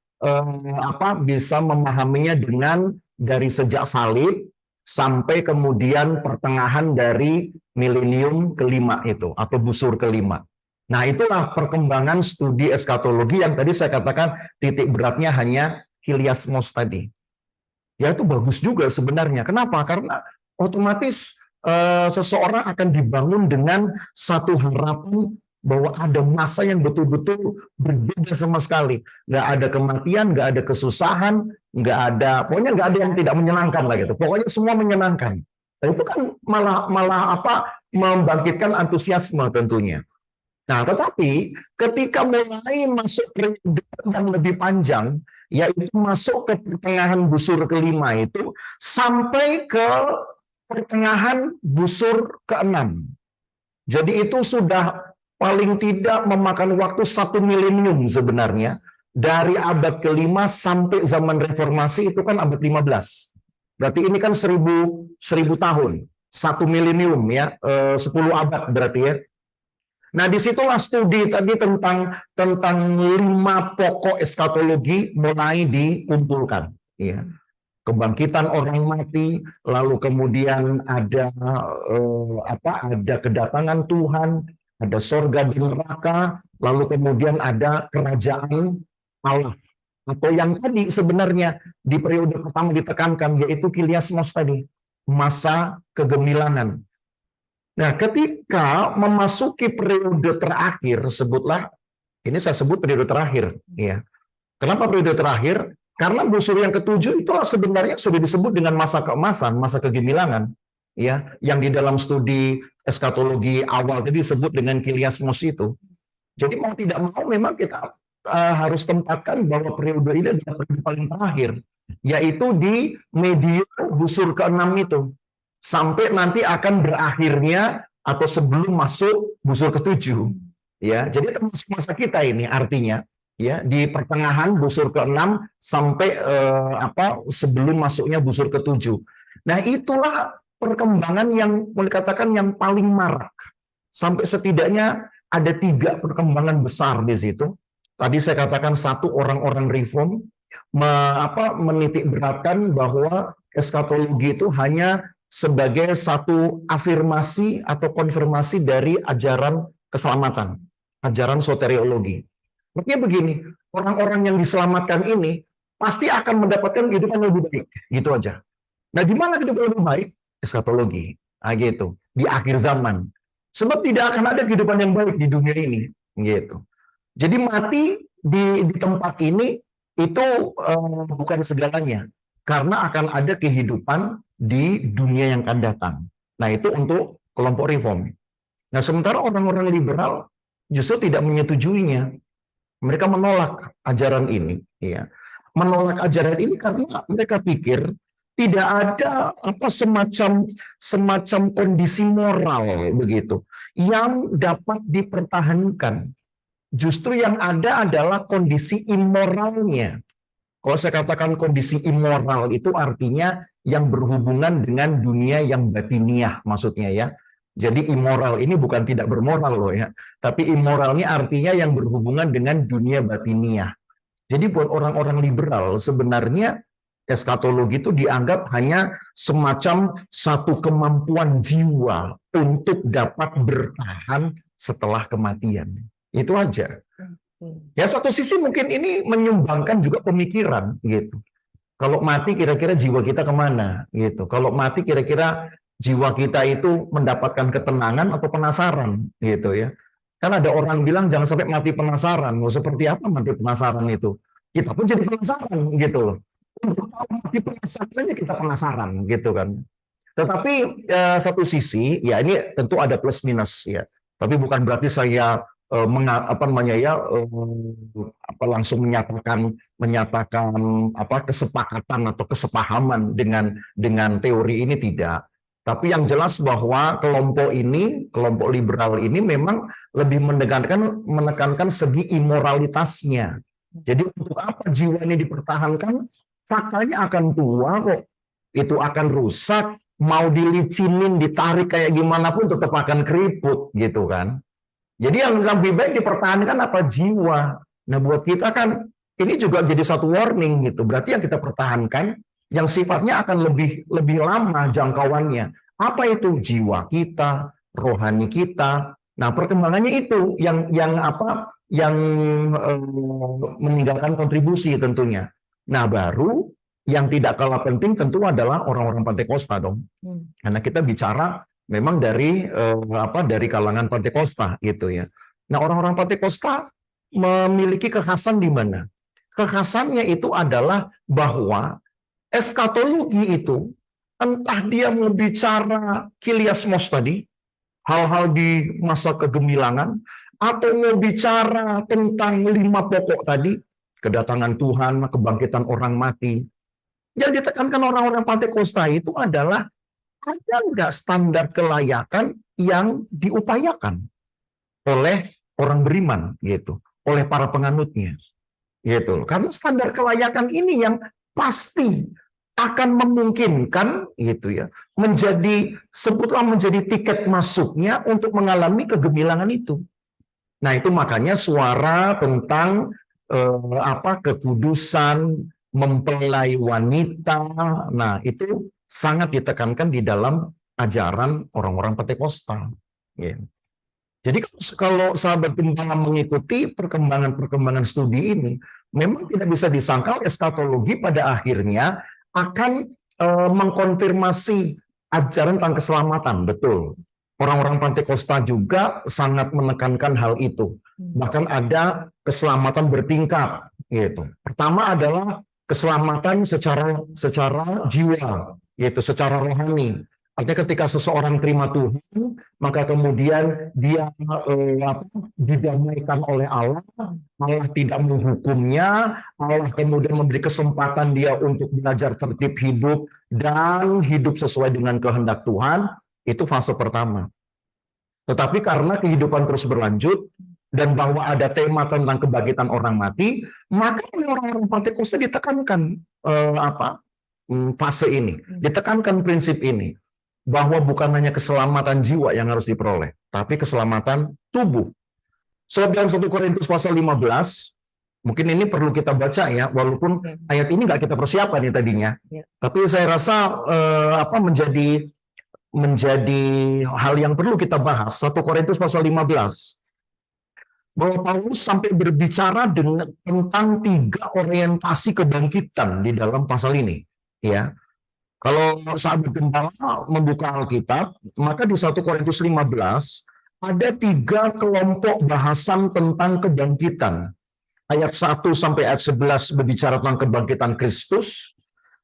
bisa memahaminya dengan dari sejak salib sampai kemudian pertengahan dari milenium ke-5 itu atau busur ke-5. Nah, itulah perkembangan studi eskatologi yang tadi saya katakan titik beratnya hanya hiliasmos tadi. Ya, itu bagus juga sebenarnya. Kenapa? Karena otomatis seseorang akan dibangun dengan satu harapan bahwa ada masa yang betul-betul berbeda sama sekali. Nggak ada kematian, nggak ada kesusahan, pokoknya nggak ada yang tidak menyenangkan lah gitu. Pokoknya semua menyenangkan. Nah, itu kan malah membangkitkan antusiasme tentunya. Nah, tetapi ketika mulai masuk periode yang lebih panjang, yaitu masuk ke pertengahan busur kelima itu sampai ke pertengahan busur keenam. Jadi itu sudah paling tidak memakan waktu 1 milenium sebenarnya. Dari abad kelima sampai zaman reformasi itu kan abad 15. Berarti ini kan 1000 tahun. 1 milenium ya, 10 abad berarti ya. Nah, disitulah studi tadi tentang 5 pokok eskatologi mulai dikumpulkan. Ya. Kebangkitan orang mati, lalu kemudian ada ada kedatangan Tuhan, ada sorga dan neraka, lalu kemudian ada kerajaan Allah. Atau yang tadi sebenarnya di periode pertama ditekankan, yaitu kiliasmos tadi, masa kegemilangan. Nah, ketika memasuki periode terakhir, sebutlah, ini saya sebut periode terakhir. Ya. Kenapa periode terakhir? Karena busur yang ketujuh itulah sebenarnya sudah disebut dengan masa keemasan, masa kegemilangan. Ya, yang di dalam studi eskatologi awal tadi disebut dengan kiliasmos itu. Jadi mau tidak mau memang kita harus tempatkan bahwa periode ini adalah periode paling terakhir, yaitu di medio busur keenam itu. Sampai nanti akan berakhirnya atau sebelum masuk busur ketujuh, ya. Jadi termasuk masa kita ini artinya, ya, di pertengahan busur keenam sampai sebelum masuknya busur ketujuh. Nah, itulah perkembangan yang boleh katakan yang paling marak. Sampai setidaknya ada 3 perkembangan besar di situ. Tadi saya katakan satu, orang-orang reform menitik beratkan bahwa eskatologi itu hanya sebagai satu afirmasi atau konfirmasi dari ajaran keselamatan, ajaran soteriologi. Maksudnya begini, orang-orang yang diselamatkan ini pasti akan mendapatkan kehidupan yang lebih baik, gitu aja. Nah, di mana kehidupan lebih baik? Eskatologi, gitu. Di akhir zaman. Sebab tidak akan ada kehidupan yang baik di dunia ini, gitu. Jadi mati di tempat ini itu bukan segalanya, karena akan ada kehidupan di dunia yang akan datang. Nah, itu untuk kelompok reform. Nah, sementara orang-orang liberal justru tidak menyetujuinya. Mereka menolak ajaran ini, ya. Menolak ajaran ini karena mereka pikir tidak ada semacam kondisi moral begitu yang dapat dipertahankan. Justru yang ada adalah kondisi immoralnya. Kalau saya katakan kondisi immoral itu artinya yang berhubungan dengan dunia yang batiniah maksudnya ya. Jadi immoral ini bukan tidak bermoral loh ya, tapi immoralnya artinya yang berhubungan dengan dunia batiniah. Jadi buat orang-orang liberal sebenarnya eskatologi itu dianggap hanya semacam satu kemampuan jiwa untuk dapat bertahan setelah kematian. Itu aja. Ya, satu sisi mungkin ini menyumbangkan juga pemikiran gitu. Kalau mati kira-kira jiwa kita kemana gitu. Kalau mati kira-kira jiwa kita itu mendapatkan ketenangan atau penasaran gitu ya. Kan ada orang bilang jangan sampai mati penasaran. Mau seperti apa mati penasaran itu? Kita pun jadi penasaran gitu loh. Untuk tahu mati penasaran aja kita penasaran gitu kan. Tetapi satu sisi ya ini tentu ada plus minus ya. Tapi bukan berarti saya langsung menyatakan kesepakatan atau kesepahaman dengan teori ini, tidak. Tapi yang jelas bahwa kelompok liberal ini memang lebih menekankan segi imoralitasnya. Jadi untuk apa jiwa ini dipertahankan? Faktanya akan tua kok. Itu akan rusak, mau dilicinin, ditarik kayak gimana pun tetap akan keriput gitu kan. Jadi yang lebih baik dipertahankan apa? Jiwa. Nah, buat kita kan ini juga jadi satu warning gitu. Berarti yang kita pertahankan yang sifatnya akan lebih lama jangkauannya. Apa itu? Jiwa kita, rohani kita. Nah, perkembangannya itu yang meninggalkan kontribusi tentunya. Nah, baru yang tidak kalah penting tentu adalah orang-orang Pantekosta dong. Karena kita bicara memang dari kalangan Pantekosta gitu ya. Nah, orang-orang Pantekosta memiliki kekhasan di mana? Kekhasannya itu adalah bahwa eskatologi itu entah dia mau bicara kiliasmos tadi, hal-hal di masa kegemilangan, atau mau bicara tentang 5 pokok tadi, kedatangan Tuhan, kebangkitan orang mati. Yang ditekankan orang-orang Pantekosta itu adalah ada nggak standar kelayakan yang diupayakan oleh orang beriman gitu, oleh para penganutnya gitu. Karena standar kelayakan ini yang pasti akan memungkinkan gitu ya, sebutlah menjadi tiket masuknya untuk mengalami kegemilangan itu. Nah, itu makanya suara tentang kekudusan, mempelai wanita. Nah, itu sangat ditekankan di dalam ajaran orang-orang Pantekosta. Ya. Jadi kalau sahabat gembala mengikuti perkembangan studi ini, memang tidak bisa disangkal eskatologi pada akhirnya akan mengkonfirmasi ajaran tentang keselamatan. Betul. Orang-orang Pantekosta juga sangat menekankan hal itu. Bahkan ada keselamatan bertingkat. Gitu. Pertama adalah keselamatan secara jiwa, yaitu secara rohani. Artinya ketika seseorang terima Tuhan, maka kemudian dia didamaikan oleh Allah, Allah tidak menghukumnya, Allah kemudian memberi kesempatan dia untuk belajar tertib hidup dan hidup sesuai dengan kehendak Tuhan, itu fase pertama. Tetapi karena kehidupan terus berlanjut, dan bahwa ada tema tentang kebangkitan orang mati, maka orang-orang Pantekosta ditekankan fase ini, ditekankan prinsip ini, bahwa bukan hanya keselamatan jiwa yang harus diperoleh, tapi keselamatan tubuh. Sebab dalam 1 Korintus pasal 15, mungkin ini perlu kita baca ya, walaupun ayat ini nggak kita persiapkan ya tadinya, tapi saya rasa menjadi hal yang perlu kita bahas. 1 Korintus pasal 15, bahwa Paulus sampai berbicara tentang 3 orientasi kebangkitan di dalam pasal ini, ya. Kalau sahabat gembala membuka Alkitab, maka di 1 Korintus 15 ada 3 kelompok bahasan tentang kebangkitan. Ayat 1 sampai ayat 11 berbicara tentang kebangkitan Kristus,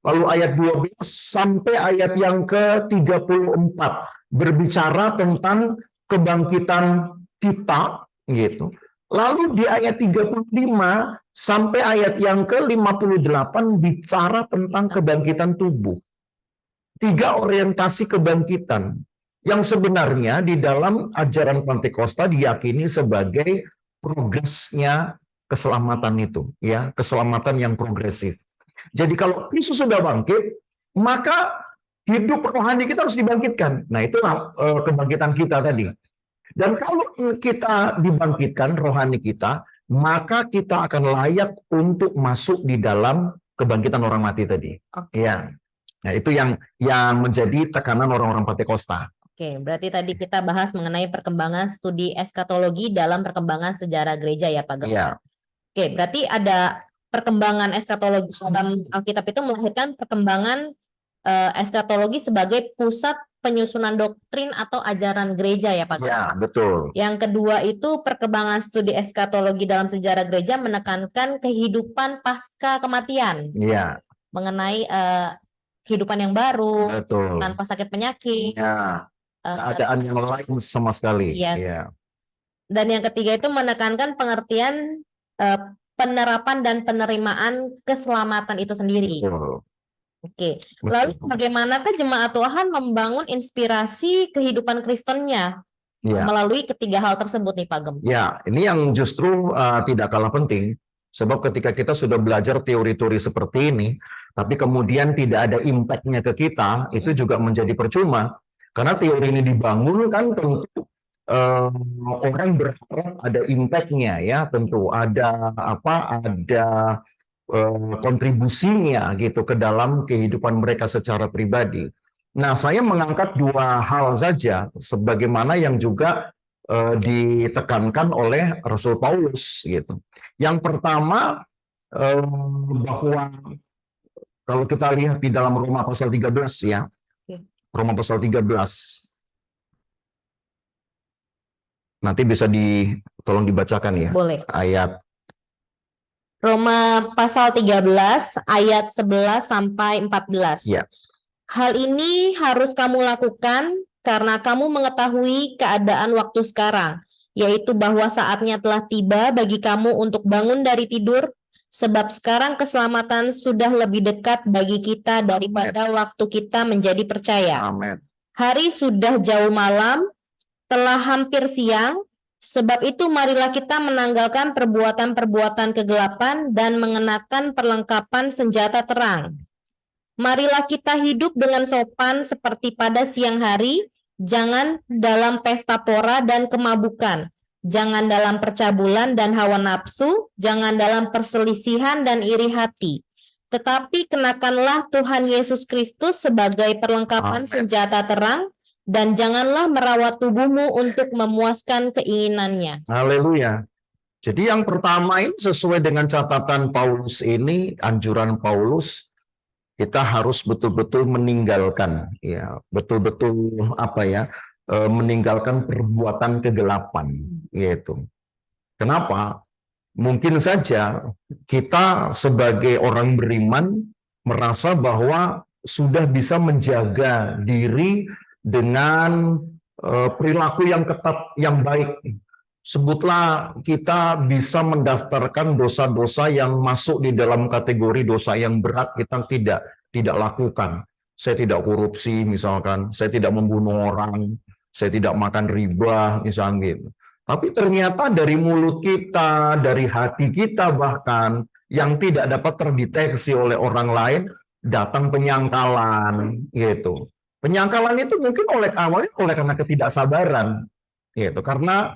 lalu ayat 12 sampai ayat yang ke-34 berbicara tentang kebangkitan kita, gitu. Lalu di ayat 35 sampai ayat yang ke-58 bicara tentang kebangkitan tubuh. 3 orientasi kebangkitan yang sebenarnya di dalam ajaran Pantekosta diyakini sebagai progresnya keselamatan itu, ya, keselamatan yang progresif. Jadi kalau Yesus sudah bangkit, maka hidup rohani kita harus dibangkitkan. Nah, itulah kebangkitan kita tadi. Dan kalau kita dibangkitkan rohani kita, maka kita akan layak untuk masuk di dalam kebangkitan orang mati tadi. Ya. Nah, itu yang menjadi tekanan orang-orang Pantekosta. Oke, berarti tadi kita bahas mengenai perkembangan studi eskatologi dalam perkembangan sejarah gereja ya, Pak Gembala. Ya. Oke, berarti ada perkembangan eskatologi dalam Alkitab itu melahirkan perkembangan eskatologi sebagai pusat penyusunan doktrin atau ajaran gereja ya, Pak Gembala. Ya, betul. Yang kedua itu perkembangan studi eskatologi dalam sejarah gereja menekankan kehidupan pasca kematian. Ya. Mengenai kehidupan yang baru, betul, tanpa sakit penyakit, keadaan yang lain sama sekali. Yes. Ya. Dan yang ketiga itu menekankan pengertian penerapan dan penerimaan keselamatan itu sendiri. Betul. Oke. Lalu bagaimanakah jemaat Tuhan membangun inspirasi kehidupan Kristennya melalui ketiga hal tersebut nih, Pak Gembala? Ya, ini yang justru tidak kalah penting. Sebab ketika kita sudah belajar teori-teori seperti ini, tapi kemudian tidak ada impact-nya ke kita, itu juga menjadi percuma. Karena teori ini dibangun kan tentu orang berharap ada impact-nya ya, tentu ada kontribusinya gitu ke dalam kehidupan mereka secara pribadi. Nah, saya mengangkat 2 hal saja, sebagaimana yang juga ditekankan oleh Rasul Paulus gitu. Yang pertama bahwa kalau kita lihat di dalam Roma pasal 13 ya. Roma pasal 13. Nanti bisa tolong dibacakan ya. Boleh. Ayat Roma pasal 13 ayat 11 sampai 14. Ya. Hal ini harus kamu lakukan karena kamu mengetahui keadaan waktu sekarang, yaitu bahwa saatnya telah tiba bagi kamu untuk bangun dari tidur, sebab sekarang keselamatan sudah lebih dekat bagi kita daripada waktu kita menjadi percaya. Amin. Hari sudah jauh malam, telah hampir siang, sebab itu marilah kita menanggalkan perbuatan-perbuatan kegelapan dan mengenakan perlengkapan senjata terang. Marilah kita hidup dengan sopan seperti pada siang hari, jangan dalam pesta pora dan kemabukan, jangan dalam percabulan dan hawa nafsu, jangan dalam perselisihan dan iri hati. Tetapi kenakanlah Tuhan Yesus Kristus sebagai perlengkapan Amin. senjata terang, dan janganlah merawat tubuhmu untuk memuaskan keinginannya. Haleluya. Jadi yang pertama ini sesuai dengan catatan Paulus ini, anjuran Paulus, kita harus betul-betul meninggalkan, ya, betul-betul meninggalkan perbuatan kegelapan, yaitu. Kenapa? Mungkin saja kita sebagai orang beriman merasa bahwa sudah bisa menjaga diri dengan perilaku yang ketat, yang baik. Sebutlah kita bisa mendaftarkan dosa-dosa yang masuk di dalam kategori dosa yang berat, kita tidak lakukan. Saya tidak korupsi misalkan, saya tidak membunuh orang, saya tidak makan riba misalnya gitu. Tapi ternyata dari mulut kita, dari hati kita bahkan, yang tidak dapat terdeteksi oleh orang lain, datang penyangkalan gitu. Penyangkalan itu mungkin awalnya karena ketidaksabaran gitu. Karena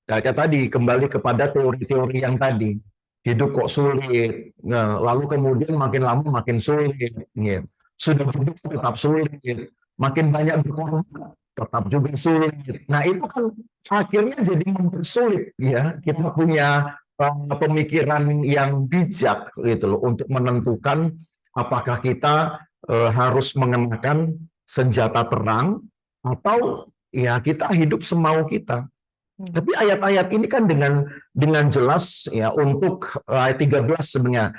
kayak tadi, kembali kepada teori-teori yang tadi, hidup kok sulit, lalu kemudian makin lama makin sulit, gitu. Sudah hidup tetap sulit, makin banyak berkorban tetap juga sulit. Nah itu kan akhirnya jadi mempersulit ya kita punya pemikiran yang bijak gitu loh, untuk menentukan apakah kita harus mengenakan senjata terang atau ya kita hidup semau kita. Tapi ayat-ayat ini kan dengan jelas ya, untuk ayat 13 sebenarnya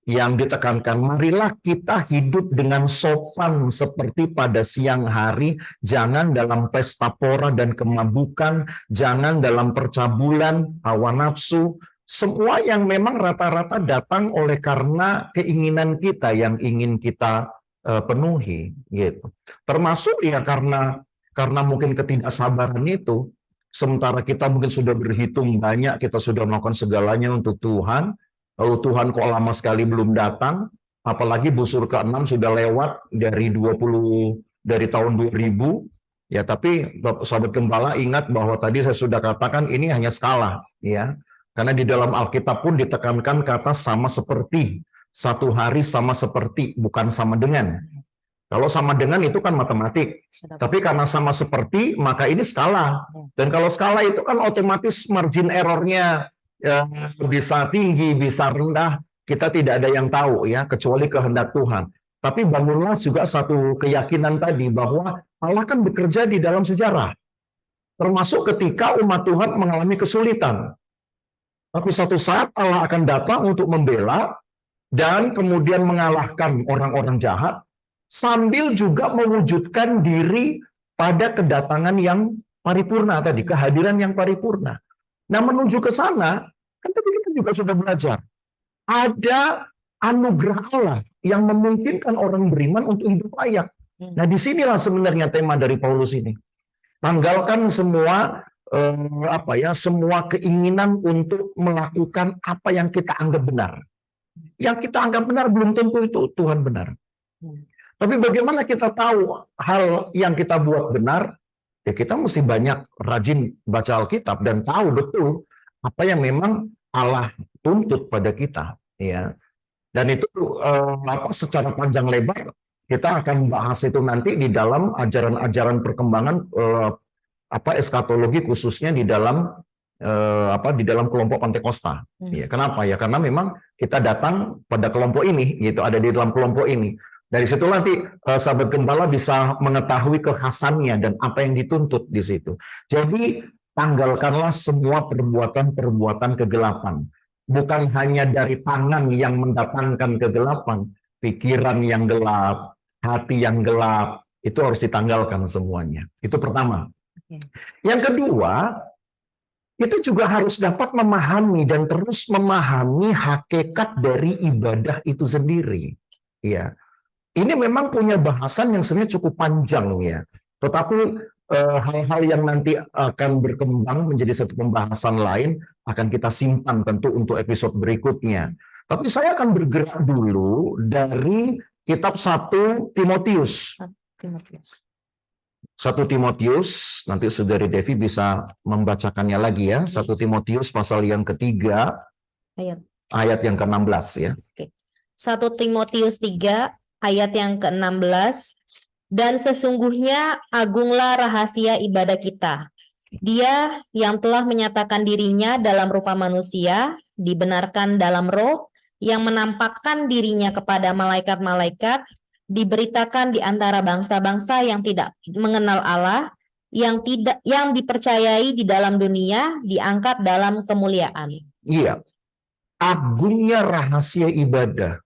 yang ditekankan, marilah kita hidup dengan sopan seperti pada siang hari, jangan dalam pesta pora dan kemabukan, jangan dalam percabulan, hawa nafsu, semua yang memang rata-rata datang oleh karena keinginan kita yang ingin kita penuhi gitu. Termasuk ya karena mungkin ketidaksabaran itu. Sementara kita mungkin sudah berhitung banyak, kita sudah melakukan segalanya untuk Tuhan, lalu Tuhan kok lama sekali belum datang, apalagi busur ke-6 sudah lewat dari tahun 2000, ya. Tapi sahabat gembala ingat bahwa tadi saya sudah katakan ini hanya skala, ya. Karena di dalam Alkitab pun ditekankan kata sama seperti, satu hari sama seperti, bukan sama dengan. Kalau sama dengan itu kan matematik, tapi karena sama seperti maka ini skala. Dan kalau skala itu kan otomatis margin errornya ya, bisa tinggi, bisa rendah, kita tidak ada yang tahu ya, kecuali kehendak Tuhan. Tapi bangunlah juga satu keyakinan tadi bahwa Allah kan bekerja di dalam sejarah, termasuk ketika umat Tuhan mengalami kesulitan. Tapi suatu saat Allah akan datang untuk membela dan kemudian mengalahkan orang-orang jahat, sambil juga mewujudkan diri pada kedatangan yang paripurna tadi, kehadiran yang paripurna. Nah, menuju ke sana, kan tadi kita juga sudah belajar, ada anugerah Allah yang memungkinkan orang beriman untuk hidup layak. Nah, disinilah sebenarnya tema dari Paulus ini. Tanggalkan semua semua keinginan untuk melakukan apa yang kita anggap benar. Yang kita anggap benar belum tentu itu Tuhan benar. Tapi bagaimana kita tahu hal yang kita buat benar? Ya kita mesti banyak rajin baca Alkitab dan tahu betul apa yang memang Allah tuntut pada kita, ya. Dan itu secara panjang lebar kita akan bahas itu nanti di dalam ajaran-ajaran perkembangan eskatologi, khususnya di dalam kelompok Pantekosta. Ya, kenapa? Ya karena memang kita datang pada kelompok ini, gitu, ada di dalam kelompok ini. Dari situ nanti sahabat gembala bisa mengetahui kekhasannya dan apa yang dituntut di situ. Jadi tanggalkanlah semua perbuatan-perbuatan kegelapan. Bukan hanya dari tangan yang mendatangkan kegelapan, pikiran yang gelap, hati yang gelap, itu harus ditanggalkan semuanya. Itu pertama. Oke. Yang kedua, kita juga harus dapat memahami dan terus memahami hakikat dari ibadah itu sendiri. Ya, ini memang punya bahasan yang sebenarnya cukup panjang ya. Tetapi hal-hal yang nanti akan berkembang menjadi satu pembahasan lain akan kita simpan tentu untuk episode berikutnya. Tapi saya akan bergerak dulu dari kitab 1 Timotius. Timotius. 1 Timotius, nanti Saudari Devi bisa membacakannya lagi ya. 1 Timotius pasal yang ketiga, Ayat. ayat yang ke-16 ya. Oke. 1 Timotius 3 ayat yang ke-16. Dan sesungguhnya agunglah rahasia ibadah kita. Dia yang telah menyatakan dirinya dalam rupa manusia, dibenarkan dalam roh, yang menampakkan dirinya kepada malaikat-malaikat, diberitakan di antara bangsa-bangsa yang tidak mengenal Allah, yang dipercayai di dalam dunia, diangkat dalam kemuliaan. Iya, agungnya rahasia ibadah.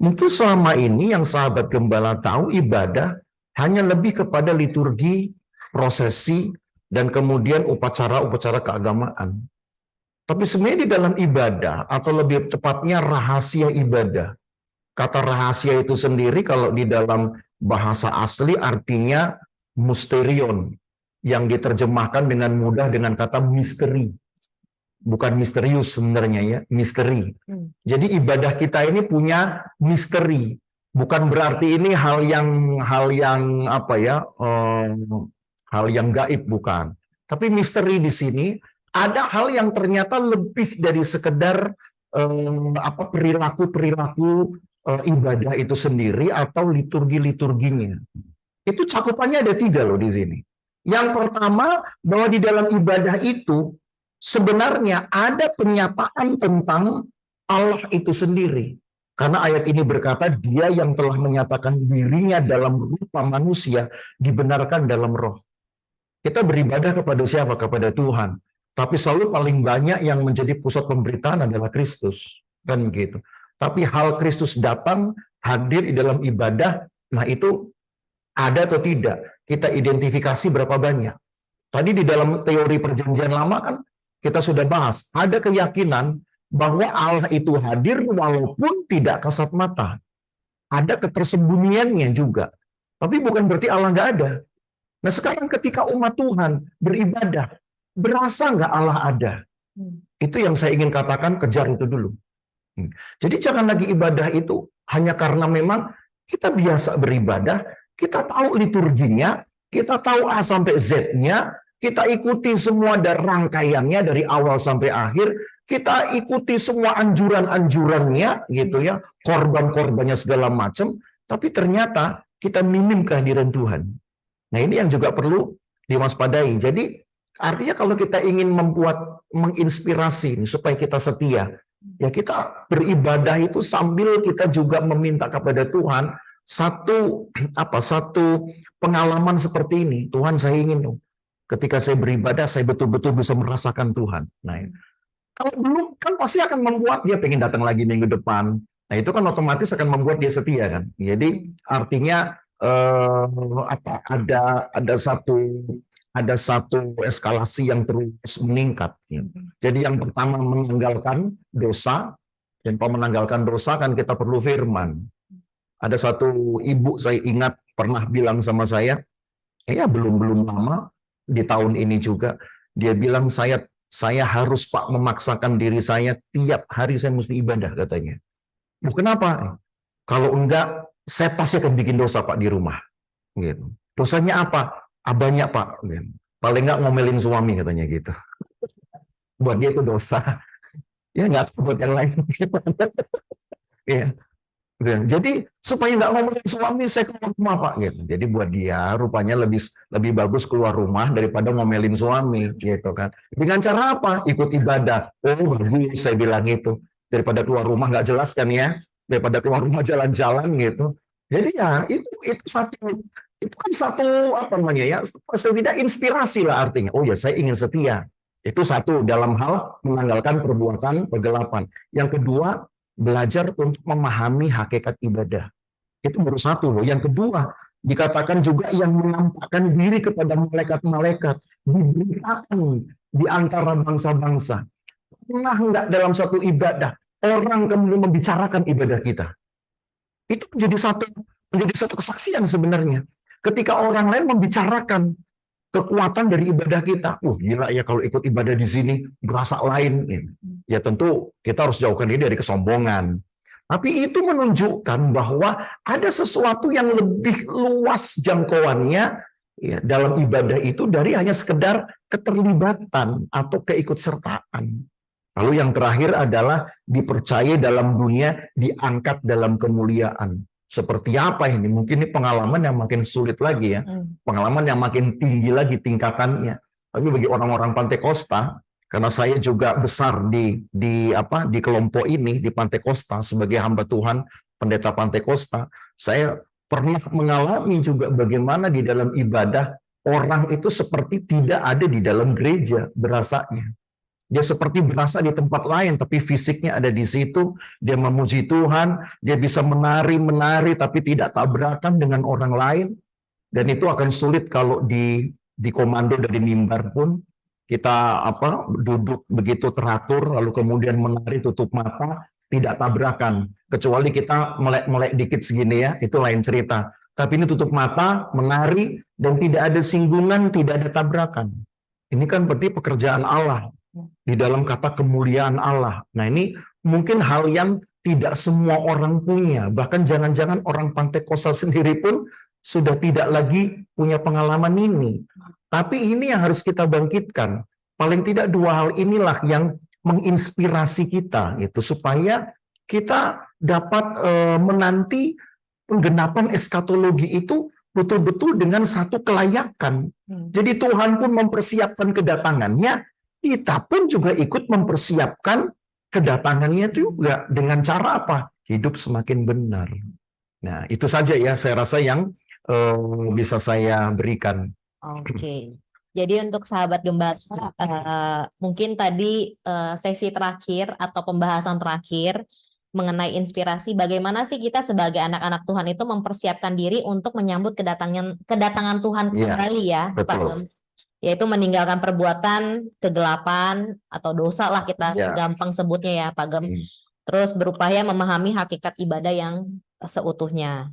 Mungkin selama ini yang sahabat gembala tahu ibadah hanya lebih kepada liturgi, prosesi, dan kemudian upacara-upacara keagamaan. Tapi sebenarnya di dalam ibadah, atau lebih tepatnya rahasia ibadah, kata rahasia itu sendiri kalau di dalam bahasa asli artinya mysterion, yang diterjemahkan dengan mudah dengan kata misteri. Bukan misterius sebenarnya ya, misteri. Jadi ibadah kita ini punya misteri. Bukan berarti ini hal yang apa ya, hal yang gaib, bukan. Tapi misteri di sini ada hal yang ternyata lebih dari sekedar perilaku ibadah itu sendiri atau liturgi-liturginya. Itu cakupannya ada 3 loh di sini. Yang pertama, bahwa di dalam ibadah itu sebenarnya ada penyataan tentang Allah itu sendiri. Karena ayat ini berkata, dia yang telah menyatakan dirinya dalam rupa manusia, dibenarkan dalam roh. Kita beribadah kepada siapa? Kepada Tuhan. Tapi selalu paling banyak yang menjadi pusat pemberitaan adalah Kristus. Kan gitu. Tapi hal Kristus datang, hadir di dalam ibadah, nah itu ada atau tidak? Kita identifikasi berapa banyak. Tadi di dalam teori perjanjian lama kan kita sudah bahas, ada keyakinan bahwa Allah itu hadir walaupun tidak kasat mata. Ada ketersembunyiannya juga. Tapi bukan berarti Allah nggak ada. Nah sekarang ketika umat Tuhan beribadah, berasa nggak Allah ada? Itu yang saya ingin katakan, kejar itu dulu. Jadi jangan lagi ibadah itu hanya karena memang kita biasa beribadah, kita tahu liturginya, kita tahu A sampai Z-nya, kita ikuti semua dari rangkaiannya dari awal sampai akhir, kita ikuti semua anjuran-anjurannya gitu ya, korban-korbannya segala macam, tapi ternyata kita minim kehadiran Tuhan. Nah, ini yang juga perlu diwaspadai. Jadi artinya kalau kita ingin menginspirasi supaya kita setia, ya kita beribadah itu sambil kita juga meminta kepada Tuhan satu pengalaman seperti ini. Tuhan, saya ingin dong, ketika saya beribadah saya betul-betul bisa merasakan Tuhan. Nah, kalau belum kan pasti akan membuat dia pengen datang lagi minggu depan. Nah, itu kan otomatis akan membuat dia setia kan. Jadi artinya ada satu eskalasi yang terus meningkat. Ya. Jadi yang pertama menanggalkan dosa, dan kalau menanggalkan dosa kan kita perlu firman. Ada satu ibu saya ingat pernah bilang sama saya, ya belum lama di tahun ini juga, dia bilang saya harus Pak memaksakan diri saya tiap hari saya mesti ibadah katanya. Kenapa? Kalau enggak saya pasti akan bikin dosa Pak di rumah. Gitu. Dosanya apa? Banyak Pak. Paling enggak ngomelin suami katanya gitu. Buat dia itu dosa. Ya enggak buat yang lain. Ya. Jadi supaya nggak ngomelin suami saya keluar rumah Pak gitu. Jadi buat dia rupanya lebih bagus keluar rumah daripada ngomelin suami gitu kan. Dengan cara apa? Ikut ibadah. Oh bagus saya bilang itu. Daripada keluar rumah nggak jelas kan ya. Daripada keluar rumah jalan-jalan gitu. Jadi ya itu kan satu apa namanya ya, tidak inspirasi lah artinya. Oh ya saya ingin setia. Itu satu dalam hal menanggalkan perbuatan kegelapan. Yang kedua, belajar untuk memahami hakikat ibadah. Itu baru satu loh. Yang kedua, dikatakan juga yang menampakkan diri kepada malaikat-malaikat, diberitakan di antara bangsa-bangsa. Pernah nggak dalam satu ibadah orang kemudian membicarakan ibadah kita? Itu menjadi satu kesaksian sebenarnya. Ketika orang lain membicarakan kekuatan dari ibadah kita, gila ya kalau ikut ibadah di sini berasa lain. Ya tentu kita harus jauhkan diri dari kesombongan. Tapi itu menunjukkan bahwa ada sesuatu yang lebih luas jangkauannya ya, dalam ibadah itu dari hanya sekedar keterlibatan atau keikutsertaan. Lalu yang terakhir adalah dipercaya dalam dunia, diangkat dalam kemuliaan. Seperti apa ini? Mungkin ini pengalaman yang makin sulit lagi ya. Pengalaman yang makin tinggi lagi tingkatannya. Tapi bagi orang-orang Pantai Kosta, karena saya juga besar di kelompok ini di Pantai Kosta sebagai hamba Tuhan, pendeta Pantai Kosta, saya pernah mengalami juga bagaimana di dalam ibadah orang itu seperti tidak ada di dalam gereja berasanya. Dia seperti berasa di tempat lain, tapi fisiknya ada di situ. Dia memuji Tuhan, dia bisa menari, tapi tidak tabrakan dengan orang lain. Dan itu akan sulit kalau di komando dari mimbar pun. Kita duduk begitu teratur, lalu kemudian menari tutup mata, tidak tabrakan. Kecuali kita melek-melek dikit segini ya, itu lain cerita. Tapi ini tutup mata, menari, dan tidak ada singgungan, tidak ada tabrakan. Ini kan berarti pekerjaan Allah. Di dalam kata kemuliaan Allah. Nah ini mungkin hal yang tidak semua orang punya. Bahkan jangan-jangan orang Pantai Kosta sendiri pun sudah tidak lagi punya pengalaman ini. Tapi ini yang harus kita bangkitkan. Paling tidak dua hal inilah yang menginspirasi kita, gitu, supaya kita dapat menanti penggenapan eskatologi itu betul-betul dengan satu kelayakan. Jadi Tuhan pun mempersiapkan kedatangannya, kita pun juga ikut mempersiapkan kedatangannya juga. Dengan cara apa? Hidup semakin benar. Nah, itu saja ya saya rasa yang bisa saya berikan. Oke. Jadi untuk sahabat Gembala, mungkin tadi sesi terakhir atau pembahasan terakhir mengenai inspirasi, bagaimana sih kita sebagai anak-anak Tuhan itu mempersiapkan diri untuk menyambut kedatangan Tuhan kembali ya, Pak Gem. Yaitu meninggalkan perbuatan kegelapan atau dosa lah kita gampang sebutnya ya Pak Gem. Terus berupaya memahami hakikat ibadah yang seutuhnya.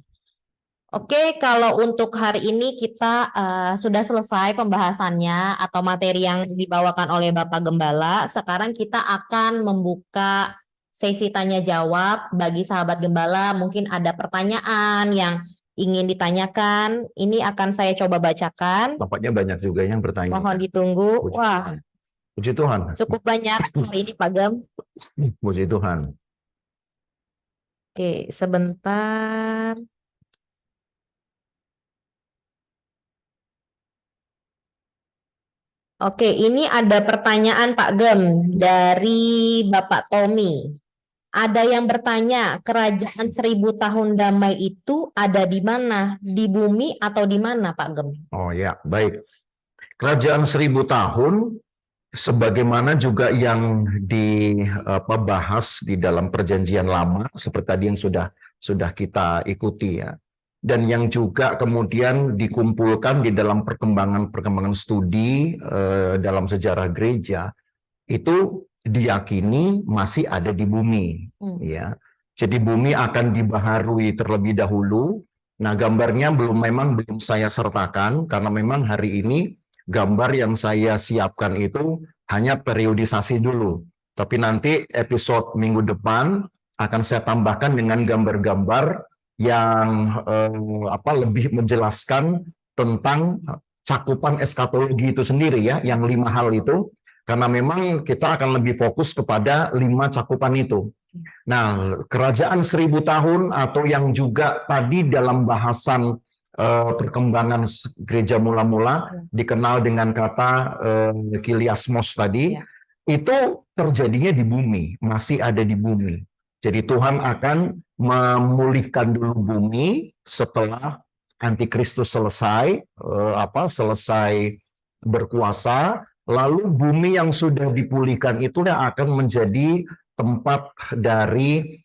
Oke, kalau untuk hari ini kita sudah selesai pembahasannya atau materi yang dibawakan oleh Bapak Gembala. Sekarang kita akan membuka sesi tanya jawab bagi sahabat Gembala. Mungkin ada pertanyaan yang ingin ditanyakan. Ini akan saya coba bacakan. Tampaknya banyak juga yang bertanya. Mohon ditunggu. Wah, puji Tuhan. cukup banyak hari ini Pak Gem. Puji Tuhan. Oke, sebentar. Oke, ini ada pertanyaan Pak Gem dari Bapak Tommy. Ada yang bertanya, kerajaan 1000 tahun damai itu ada di mana? Di bumi atau di mana Pak Gem? Oh ya, baik. Kerajaan 1000 tahun, sebagaimana juga yang dibahas di dalam perjanjian lama, seperti tadi yang sudah kita ikuti ya. Dan yang juga kemudian dikumpulkan di dalam perkembangan studi dalam sejarah gereja, itu diyakini masih ada di bumi. Ya. Jadi bumi akan dibaharui terlebih dahulu. Nah, gambarnya memang belum saya sertakan, karena memang hari ini gambar yang saya siapkan itu hanya periodisasi dulu. Tapi nanti episode minggu depan akan saya tambahkan dengan gambar-gambar yang lebih menjelaskan tentang cakupan eskatologi itu sendiri ya, yang 5 hal itu, karena memang kita akan lebih fokus kepada 5 cakupan itu. Nah, kerajaan 1000 tahun atau yang juga tadi dalam bahasan perkembangan gereja mula-mula dikenal dengan kata kiliasmos tadi, itu terjadinya di bumi, masih ada di bumi. Jadi Tuhan akan memulihkan dulu bumi setelah antikristus selesai berkuasa, lalu bumi yang sudah dipulihkan itu yang akan menjadi tempat dari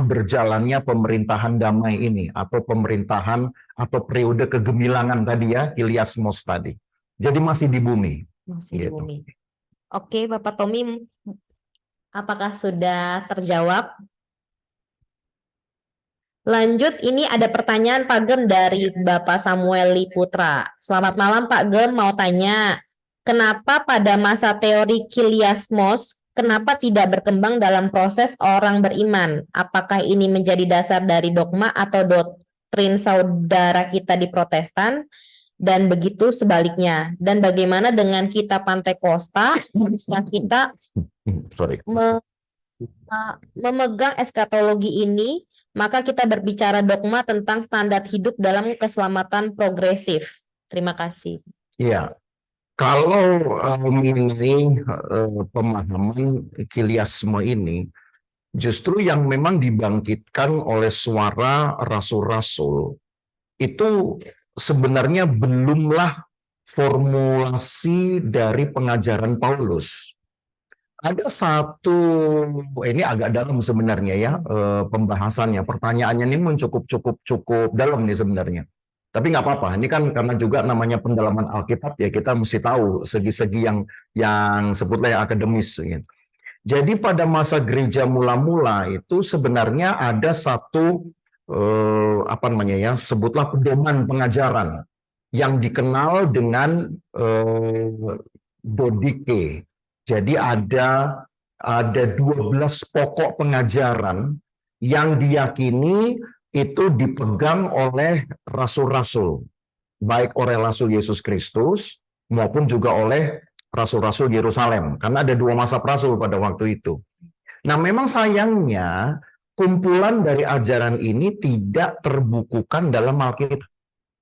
berjalannya pemerintahan damai ini atau pemerintahan atau periode kegemilangan tadi ya, Kiliasmos tadi. Jadi masih di bumi. Masih di Gitu. bumi. Oke, Bapak Tommy, apakah sudah terjawab? Lanjut, ini ada pertanyaan Pak Gem dari Bapak Samuel Liputra. Selamat malam Pak Gem, mau tanya, kenapa pada masa teori Kiliasmos, kenapa tidak berkembang dalam proses orang beriman? Apakah ini menjadi dasar dari dogma atau doktrin saudara kita di Protestan? Dan begitu sebaliknya. Dan bagaimana dengan kita Pantekosta, jika kita Sorry. memegang eskatologi ini, maka kita berbicara dogma tentang standar hidup dalam keselamatan progresif. Terima kasih. Iya, kalau mengenai pemahaman Kiliasme ini, justru yang memang dibangkitkan oleh suara rasul-rasul itu sebenarnya belumlah formulasi dari pengajaran Paulus. Ada satu, ini agak dalam sebenarnya ya pembahasannya, pertanyaannya ini cukup dalam nih sebenarnya. Tapi nggak apa-apa, ini kan karena juga namanya pendalaman Alkitab ya, kita mesti tahu segi-segi yang sebutlah yang akademis. Gitu. Jadi pada masa gereja mula-mula itu sebenarnya ada satu sebutlah pedoman pengajaran yang dikenal dengan Dodike. Jadi ada 12 pokok pengajaran yang diyakini itu dipegang oleh rasul-rasul, baik oleh Rasul Yesus Kristus maupun juga oleh rasul-rasul Yerusalem, karena ada 2 masa rasul pada waktu itu. Nah, memang sayangnya kumpulan dari ajaran ini tidak terbukukan dalam Alkitab.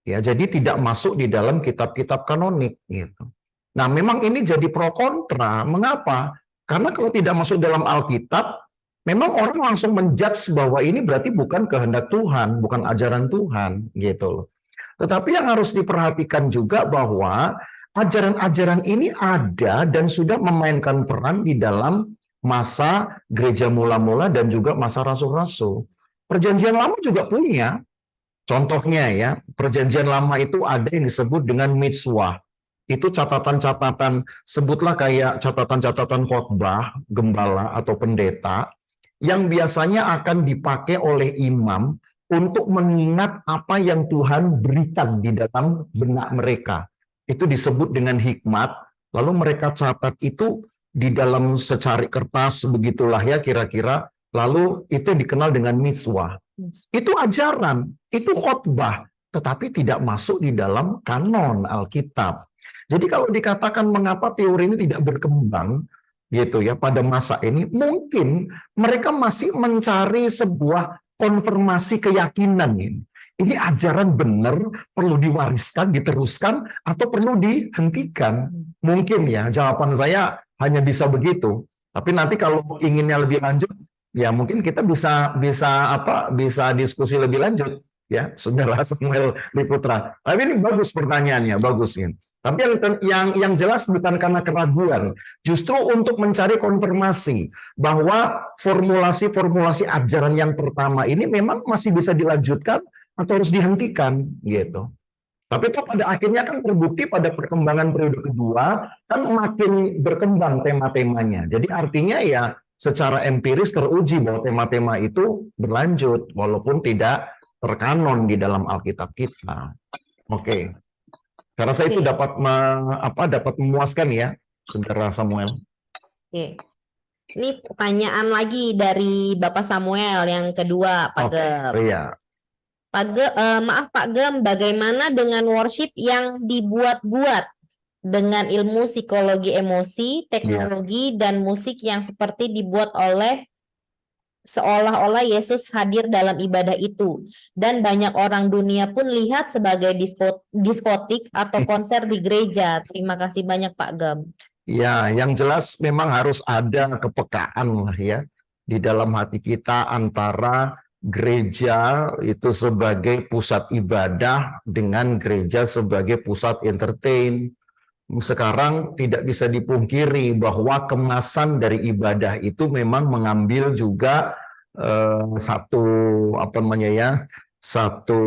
Ya, jadi tidak masuk di dalam kitab-kitab kanonik gitu. Nah, memang ini jadi pro kontra. Mengapa? Karena kalau tidak masuk dalam Alkitab, memang orang langsung menjudge bahwa ini berarti bukan kehendak Tuhan, bukan ajaran Tuhan, gitu. Tetapi yang harus diperhatikan juga bahwa ajaran-ajaran ini ada dan sudah memainkan peran di dalam masa gereja mula-mula dan juga masa rasul-rasul. Perjanjian Lama juga punya. Contohnya ya, Perjanjian Lama itu ada yang disebut dengan mitzvah. Itu catatan-catatan, sebutlah kayak catatan-catatan khotbah, gembala atau pendeta, yang biasanya akan dipakai oleh imam untuk mengingat apa yang Tuhan berikan di dalam benak mereka. Itu disebut dengan hikmat, lalu mereka catat itu di dalam secari kertas, begitulah ya kira-kira, lalu itu dikenal dengan mitzvah. Itu ajaran, itu khotbah, tetapi tidak masuk di dalam kanon Alkitab. Jadi kalau dikatakan mengapa teori ini tidak berkembang gitu ya pada masa ini, mungkin mereka masih mencari sebuah konfirmasi keyakinan ini. Ini ajaran benar, perlu diwariskan, diteruskan, atau perlu dihentikan. Mungkin ya, jawaban saya hanya bisa begitu. Tapi nanti kalau inginnya lebih lanjut, ya mungkin kita bisa diskusi lebih lanjut. Ya, Saudara Samuel Liputra. Tapi ini bagus pertanyaannya, bagus ini. Tapi yang jelas bukan karena keraguan, justru untuk mencari konfirmasi bahwa formulasi-formulasi ajaran yang pertama ini memang masih bisa dilanjutkan atau harus dihentikan gitu. Tapi itu pada akhirnya kan terbukti pada perkembangan periode kedua kan makin berkembang tema-temanya. Jadi artinya ya secara empiris teruji bahwa tema-tema itu berlanjut walaupun tidak terkanon di dalam Alkitab kita. Oke. Saya rasa itu dapat memuaskan ya, Saudara Samuel. Oke. Ini pertanyaan lagi dari Bapak Samuel yang kedua, Pak Gem. Iya. Maaf Pak Gem, bagaimana dengan worship yang dibuat-buat dengan ilmu psikologi emosi, teknologi, dan musik yang seperti dibuat oleh seolah-olah Yesus hadir dalam ibadah itu, dan banyak orang dunia pun lihat sebagai diskotik atau konser di gereja. Terima kasih banyak Pak Gem. Ya, yang jelas memang harus ada kepekaan lah ya di dalam hati kita antara gereja itu sebagai pusat ibadah dengan gereja sebagai pusat entertain. Sekarang tidak bisa dipungkiri bahwa kemasan dari ibadah itu memang mengambil juga satu apa namanya ya, satu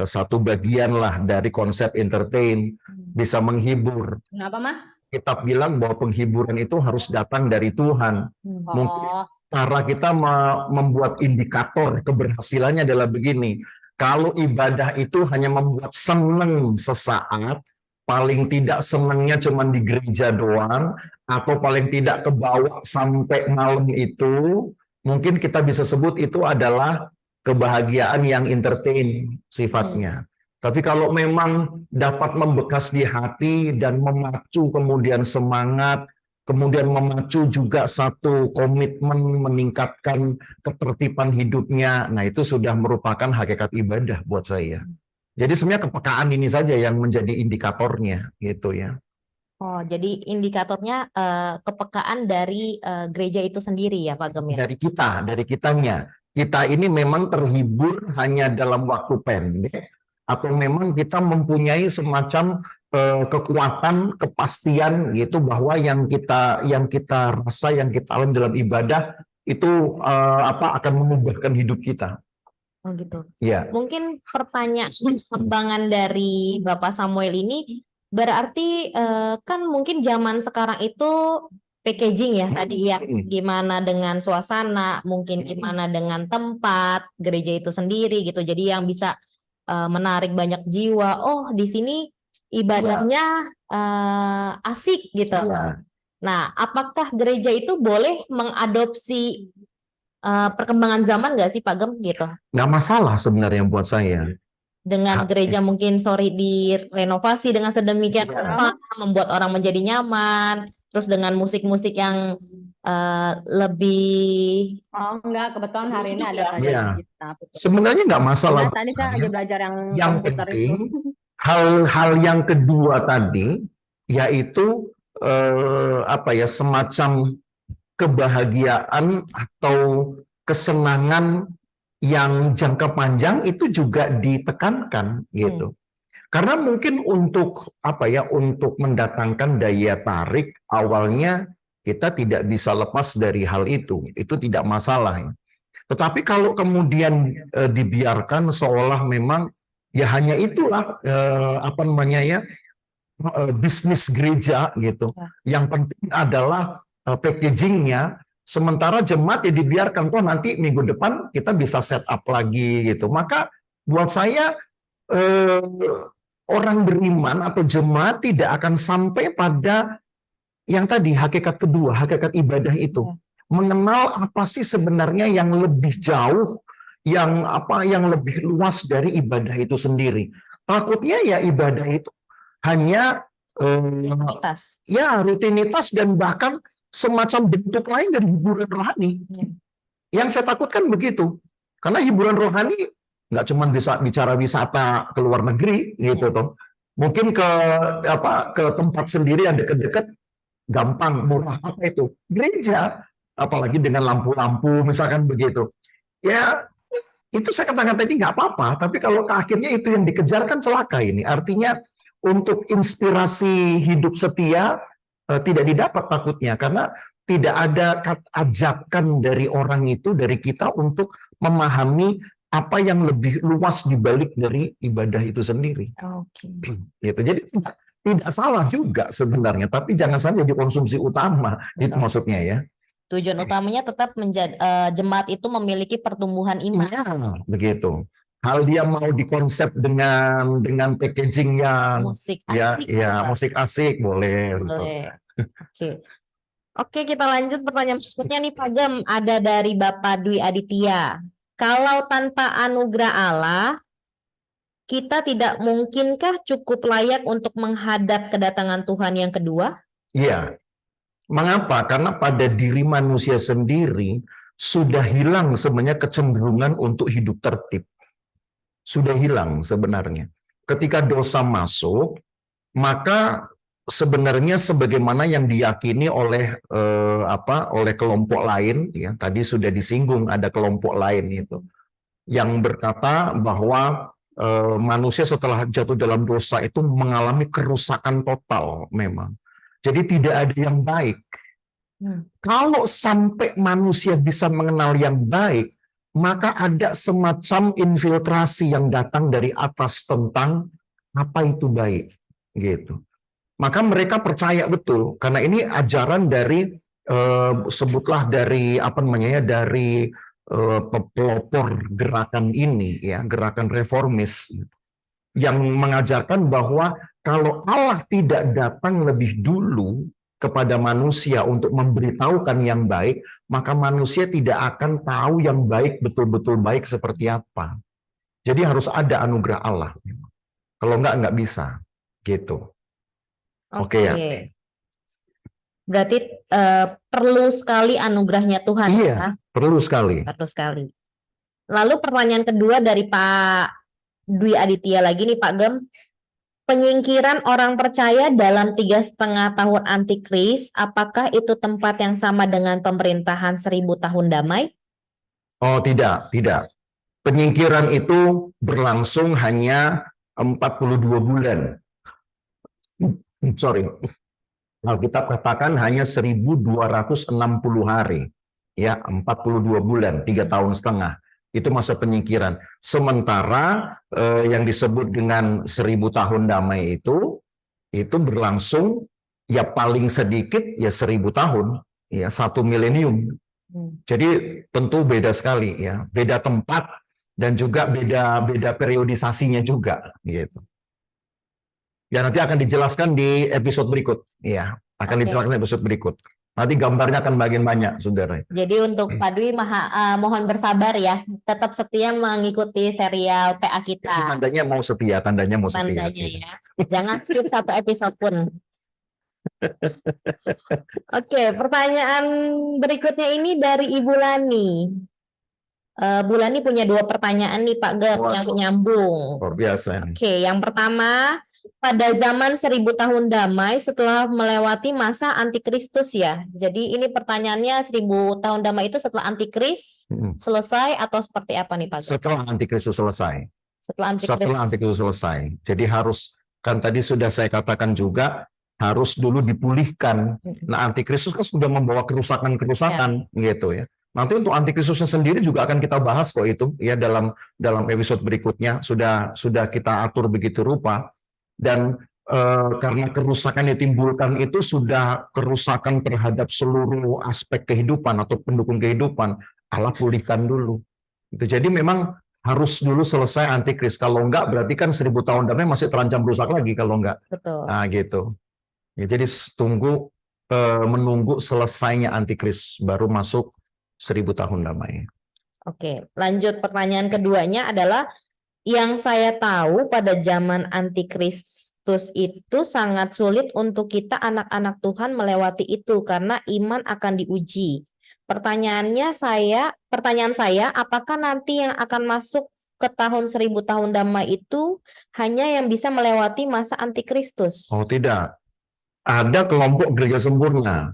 satu bagian lah dari konsep entertain, bisa menghibur. Kenapa, Mah? Kita bilang bahwa penghiburan itu harus datang dari Tuhan. Mungkin Oh, cara kita membuat indikator keberhasilannya adalah begini. Kalau ibadah itu hanya membuat seneng sesaat, paling tidak senengnya cuma di gereja doang, atau paling tidak kebawa sampai malam itu, mungkin kita bisa sebut itu adalah kebahagiaan yang entertain sifatnya. Tapi kalau memang dapat membekas di hati dan memacu kemudian semangat, kemudian memacu juga satu komitmen meningkatkan ketertiban hidupnya, nah itu sudah merupakan hakikat ibadah buat saya. Jadi sebenarnya kepekaan ini saja yang menjadi indikatornya gitu ya. oh, jadi indikatornya kepekaan dari gereja itu sendiri ya, Pak Gem ya? Dari kitanya. Kita ini memang terhibur hanya dalam waktu pendek, atau memang kita mempunyai semacam kekuatan, kepastian gitu bahwa yang kita rasa, yang kita alami dalam ibadah itu akan mengubahkan hidup kita. Oh gitu. Ya. Mungkin pertanyaan dari Bapak Samuel ini berarti kan mungkin zaman sekarang itu packaging ya tadi ya, gimana dengan suasana, mungkin gimana dengan tempat gereja itu sendiri gitu. Jadi yang bisa menarik banyak jiwa. Oh, di sini ibadahnya asik gitu. Ya. Nah, apakah gereja itu boleh mengadopsi perkembangan zaman nggak sih Pak Gem gitu? Nggak masalah sebenarnya buat saya. Dengan gereja mungkin direnovasi dengan sedemikian rupa, membuat orang menjadi nyaman, terus dengan musik-musik yang lebih Oh enggak, kebetulan hari ini ada saja Iya. di kita. Sebenarnya nggak masalah. Karena tadi saya aja belajar yang komputer penting, itu. hal-hal yang kedua tadi, yaitu semacam kebahagiaan atau kesenangan yang jangka panjang itu juga ditekankan gitu. Karena mungkin untuk untuk mendatangkan daya tarik awalnya kita tidak bisa lepas dari hal itu tidak masalah. Tetapi kalau kemudian dibiarkan seolah memang ya hanya itulah bisnis gereja gitu. Yang penting adalah packagingnya. Sementara jemaat ya dibiarkan toh nanti minggu depan kita bisa set up lagi gitu. Maka buat saya orang beriman atau jemaat tidak akan sampai pada yang tadi hakikat kedua, hakikat ibadah itu. Mengenal apa sih sebenarnya yang lebih jauh, yang lebih luas dari ibadah itu sendiri. Takutnya ya ibadah itu hanya rutinitas dan bahkan semacam bentuk lain dari hiburan rohani. Yang saya takutkan begitu. Karena hiburan rohani nggak cuma bisa bicara wisata ke luar negeri gitu toh. Mungkin ke tempat sendiri yang dekat-dekat gampang, murah, apa itu? Gereja, apalagi dengan lampu-lampu misalkan begitu. Ya, itu saya katakan tadi nggak apa-apa, tapi kalau akhirnya itu yang dikejar kan celaka ini. Artinya untuk inspirasi hidup setia tidak didapat takutnya, karena tidak ada ajakan dari orang itu, dari kita untuk memahami apa yang lebih luas dibalik dari ibadah itu sendiri. Oke. Gitu. Jadi tidak salah juga sebenarnya, tapi jangan sampai jadi konsumsi utama. Itu maksudnya ya. Tujuan utamanya tetap jemaat itu memiliki pertumbuhan iman. Ya, begitu. Hal dia mau dikonsep dengan packaging yang musik asik. Musik asik boleh. Oke, kita lanjut pertanyaan berikutnya nih Pak Gem, ada dari Bapak Dwi Aditya. Kalau tanpa anugerah Allah, kita tidak mungkinkah cukup layak untuk menghadap kedatangan Tuhan yang kedua? Iya. Mengapa? Karena pada diri manusia sendiri sudah hilang sebenarnya kecenderungan untuk hidup tertib. Sudah hilang sebenarnya. Ketika dosa masuk, maka sebenarnya sebagaimana yang diyakini oleh oleh kelompok lain, ya tadi sudah disinggung ada kelompok lain itu yang berkata bahwa manusia setelah jatuh dalam dosa itu mengalami kerusakan total memang. Jadi tidak ada yang baik. Kalau sampai manusia bisa mengenal yang baik, maka ada semacam infiltrasi yang datang dari atas tentang apa itu baik, gitu. Maka mereka percaya betul, karena ini ajaran dari sebutlah dari apa namanya ya, dari pelopor gerakan ini ya, gerakan reformis yang mengajarkan bahwa kalau Allah tidak datang lebih dulu kepada manusia untuk memberitahukan yang baik, maka manusia tidak akan tahu yang baik betul-betul baik seperti apa. Jadi harus ada anugerah Allah. Kalau nggak bisa, gitu. Oke ya. Berarti perlu sekali anugerahnya Tuhan Iya, ya. perlu sekali. Perlu sekali. Lalu pertanyaan kedua dari Pak Dwi Aditya lagi nih Pak Gem. Penyingkiran orang percaya dalam 3,5 tahun antikris, apakah itu tempat yang sama dengan pemerintahan 1000 tahun damai? Oh tidak. Penyingkiran itu berlangsung hanya 42 bulan. Sorry. Alkitab katakan hanya 1260 hari. Ya, 42 bulan, 3,5 tahun. Itu masa penyingkiran. Sementara yang disebut dengan 1000 tahun damai itu berlangsung ya paling sedikit ya 1000 tahun, ya 1 milenium. Jadi tentu beda sekali ya, beda tempat dan juga beda periodisasinya juga gitu. Ya nanti akan dijelaskan di episode berikut, ya akan dijelaskan di episode berikut. Nanti gambarnya akan makin banyak, saudara. Jadi untuk Pak Dwi mohon bersabar ya, tetap setia mengikuti serial PA kita. Tandanya mau setia. Tandanya ya. Jangan skip 1 episode pun. Oke, pertanyaan berikutnya ini dari Ibu Lani. Bu Lani punya 2 pertanyaan nih Pak Gem yang nyambung. Luar biasa. Oke, yang pertama, pada zaman 1000 tahun damai setelah melewati masa antikristus ya. Jadi ini pertanyaannya 1000 tahun damai itu setelah antikris selesai atau seperti apa nih Pak Gem? Setelah antikristus selesai. Setelah antikristus selesai. Jadi harus, kan tadi sudah saya katakan juga, harus dulu dipulihkan. Nah antikristus kan sudah membawa kerusakan gitu ya. Nanti untuk antikristusnya sendiri juga akan kita bahas kok itu ya dalam episode berikutnya sudah kita atur begitu rupa. Dan karena kerusakan yang ditimbulkan itu sudah kerusakan terhadap seluruh aspek kehidupan atau pendukung kehidupan, Allah pulihkan dulu. Itu jadi memang harus dulu selesai antikris. Kalau enggak berarti kan 1000 tahun damai masih terancam rusak lagi kalau enggak. Betul. Nah gitu. Ya, jadi menunggu selesainya antikris baru masuk 1000 tahun damai. Oke, lanjut pertanyaan keduanya adalah yang saya tahu pada zaman antikristus itu sangat sulit untuk kita anak-anak Tuhan melewati itu karena iman akan diuji. Pertanyaan saya, apakah nanti yang akan masuk ke tahun 1000 tahun damai itu hanya yang bisa melewati masa antikristus? Oh tidak. Ada kelompok gereja sempurna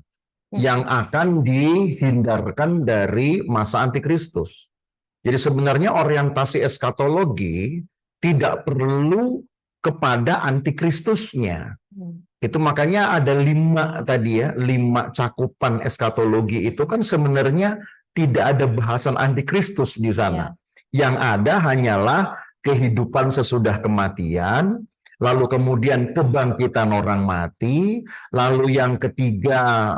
yang akan dihindarkan dari masa antikristus. Jadi sebenarnya orientasi eskatologi tidak perlu kepada antikristusnya. Itu makanya ada 5 tadi ya, 5 cakupan eskatologi itu kan sebenarnya tidak ada bahasan antikristus di sana. Yang ada hanyalah kehidupan sesudah kematian, lalu kemudian kebangkitan orang mati, lalu yang ketiga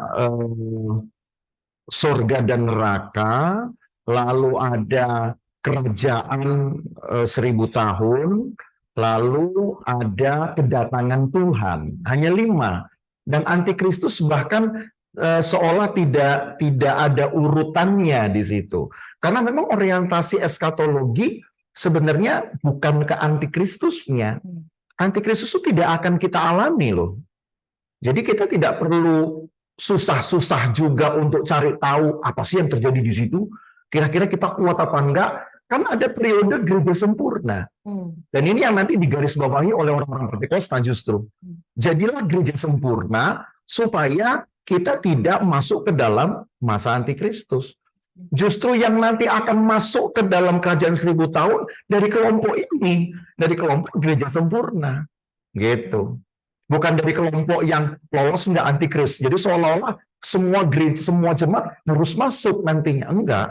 surga dan neraka, lalu ada kerajaan 1000 tahun, lalu ada kedatangan Tuhan. Hanya 5. Dan antikristus bahkan seolah tidak ada urutannya di situ. Karena memang orientasi eskatologi sebenarnya bukan ke antikristusnya. Antikristus itu tidak akan kita alami loh. Jadi kita tidak perlu susah-susah juga untuk cari tahu apa sih yang terjadi di situ. Kira-kira kita kuat apa enggak? Kan ada periode gereja sempurna. Dan ini yang nanti digarisbawahi oleh orang-orang Pentakosta justru. Jadilah gereja sempurna supaya kita tidak masuk ke dalam masa antikristus. Justru yang nanti akan masuk ke dalam kerajaan 1000 tahun dari kelompok ini, dari kelompok gereja sempurna, gitu. Bukan dari kelompok yang lolos nggak antikris. Jadi seolah-olah semua gereja, semua jemaat harus masuk nantinya. Enggak.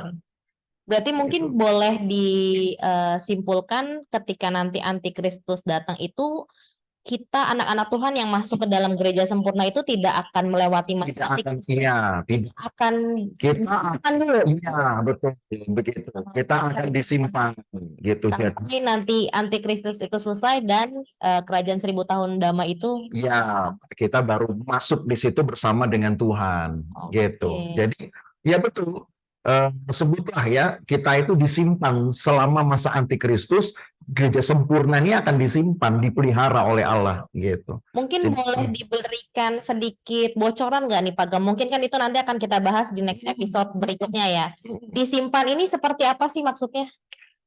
Berarti mungkin boleh disimpulkan ketika nanti antikristus datang itu kita anak-anak Tuhan yang masuk ke dalam gereja sempurna itu tidak akan melewati Tidak masa akan, antikristus. iya, tidak. Akan Kita disimpan dulu Iya, betul, begitu. Kita akan disimpan, gitu. Jadi, sampai nanti antikristus itu selesai dan kerajaan 1000 tahun damai itu. ya, kita baru masuk di situ bersama dengan Tuhan, gitu. Oke. Jadi, ya betul. Sebutlah ya, kita itu disimpan selama masa antikristus, gereja sempurna ini akan disimpan, dipelihara oleh Allah, gitu. Mungkin Jadi, boleh diberikan sedikit bocoran nggak nih Pak Gem? Mungkin kan itu nanti akan kita bahas di next episode berikutnya ya. Disimpan ini seperti apa sih maksudnya?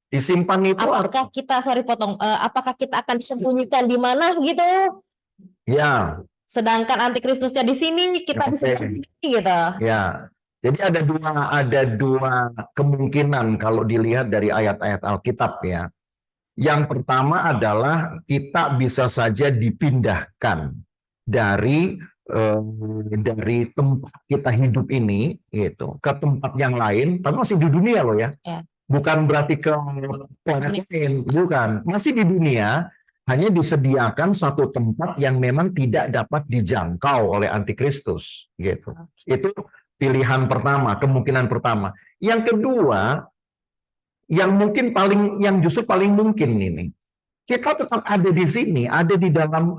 disimpan itu Apakah kita, sorry potong, apakah kita akan disembunyikan di mana gitu? ya, Sedangkan antikristusnya di sini, kita di Oke. sini gitu. ya. Jadi ada dua kemungkinan kalau dilihat dari ayat-ayat Alkitab ya. Yang pertama adalah kita bisa saja dipindahkan dari tempat kita hidup ini gitu ke tempat yang lain, tapi masih di dunia loh ya. Ya. Bukan berarti ke planet lain, bukan. Masih di dunia, hanya disediakan satu tempat yang memang tidak dapat dijangkau oleh antikristus gitu. Itu pilihan pertama, kemungkinan pertama. Yang kedua, yang justru paling mungkin ini, kita tetap ada di sini, ada di dalam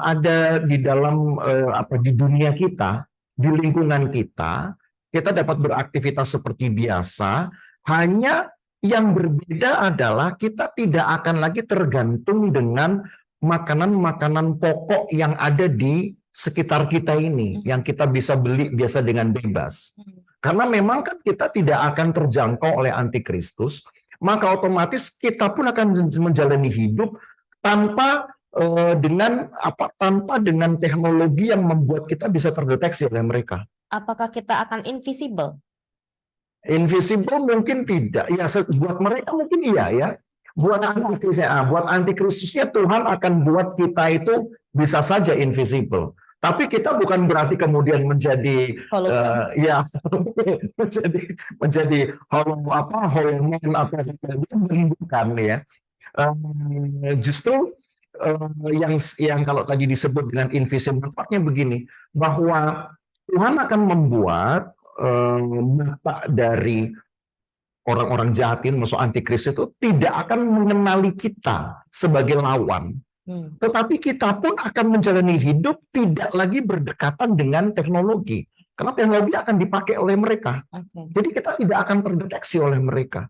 di dunia kita, di lingkungan kita dapat beraktivitas seperti biasa. Hanya yang berbeda adalah kita tidak akan lagi tergantung dengan makanan-makanan pokok yang ada di sekitar kita ini, yang kita bisa beli biasa dengan bebas. Karena memang kan kita tidak akan terjangkau oleh antikristus, maka otomatis kita pun akan menjalani hidup tanpa dengan teknologi yang membuat kita bisa terdeteksi oleh mereka. Apakah kita akan invisible? Invisible mungkin tidak. Ya, buat mereka mungkin iya ya. Buat antikristusnya Tuhan akan buat kita itu bisa saja invisible. Tapi kita bukan berarti kemudian menjadi menjadi holoman atau bukan ya. Justru yang kalau tadi disebut dengan invisible partnya begini, bahwa Tuhan akan membuat mata dari orang-orang jahatin, maksud antikristus itu tidak akan mengenali kita sebagai lawan. Tetapi kita pun akan menjalani hidup tidak lagi berdekatan dengan teknologi. Karena teknologi akan dipakai oleh mereka. Jadi kita tidak akan terdeteksi oleh mereka.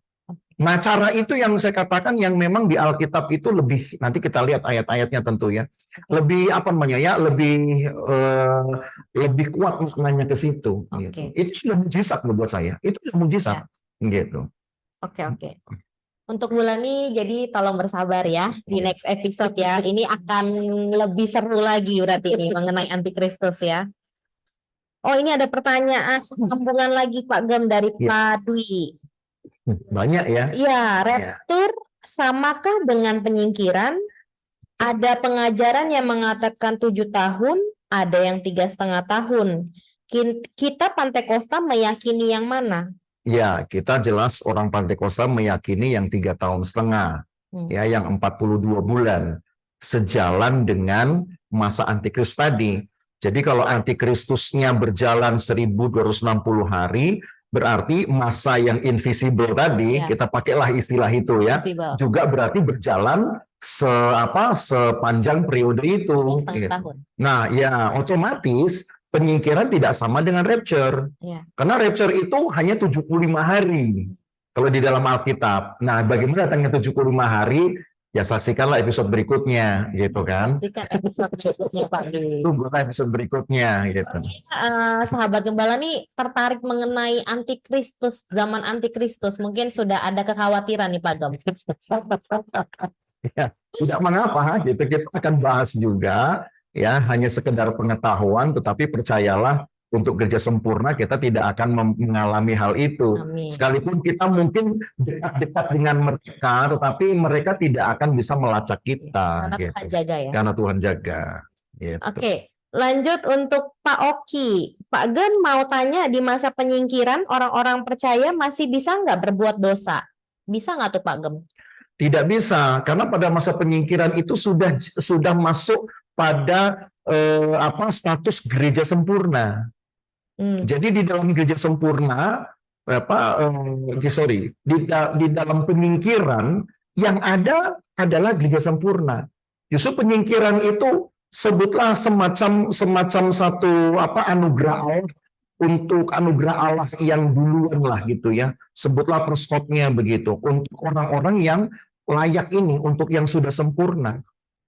Nah, cara itu yang saya katakan yang memang di Alkitab itu lebih, nanti kita lihat ayat-ayatnya tentu ya. Lebih lebih kuat maknanya ke situ. Gitu. Itu sudah mujizat menurut saya. Itu sudah mujizat. Gitu. Oke. Untuk Bulani, jadi tolong bersabar ya di next episode ya. Ini akan lebih seru lagi berarti ini mengenai antikristus ya. Oh, ini ada pertanyaan sambungan lagi Pak Gem dari Pak Dwi. Banyak ya. Iya, raptur samakah dengan penyingkiran? Ada pengajaran yang mengatakan 7 tahun, ada yang 3,5 tahun. Kita Pantekosta meyakini yang mana? Ya, kita jelas orang Pantekosta meyakini yang 3,5 tahun, ya, yang 42 bulan, sejalan dengan masa antikristus tadi. Jadi kalau antikristusnya berjalan 1260 hari, berarti masa yang invisible tadi, kita pakailah istilah itu ya, juga berarti berjalan sepanjang periode itu. Nah, ya otomatis penyingkiran tidak sama dengan rapture. Karena rapture itu hanya 75 hari kalau di dalam Alkitab. Nah, bagaimana datangnya 75 hari? Ya saksikanlah episode berikutnya, gitu kan. Saksikan episode berikutnya Pak Dwi. Tunggulah episode berikutnya, gitu. Sahabat Gembala nih tertarik mengenai antikristus, zaman antikristus. Mungkin sudah ada kekhawatiran nih Pak Gem. Ya, tidak mengapa, gitu. Kita akan bahas juga. Ya, hanya sekedar pengetahuan, tetapi percayalah untuk gereja sempurna kita tidak akan mengalami hal itu. Amin. Sekalipun kita mungkin dekat-dekat dengan mereka, tetapi mereka tidak akan bisa melacak kita. Karena gitu. Tuhan jaga ya. Karena Tuhan jaga. Gitu. Oke, Lanjut untuk Pak Oki. Pak Gen mau tanya, di masa penyingkiran orang-orang percaya masih bisa nggak berbuat dosa? Bisa nggak tuh Pak Gem? Tidak bisa, karena pada masa penyingkiran itu sudah masuk pada status gereja sempurna. Jadi di dalam gereja sempurna, di dalam penyingkiran yang ada adalah gereja sempurna. Justru penyingkiran itu sebutlah semacam satu anugerah Allah, untuk anugerah Allah yang duluan lah gitu ya. Sebutlah perskotnya begitu untuk orang-orang yang layak ini, untuk yang sudah sempurna.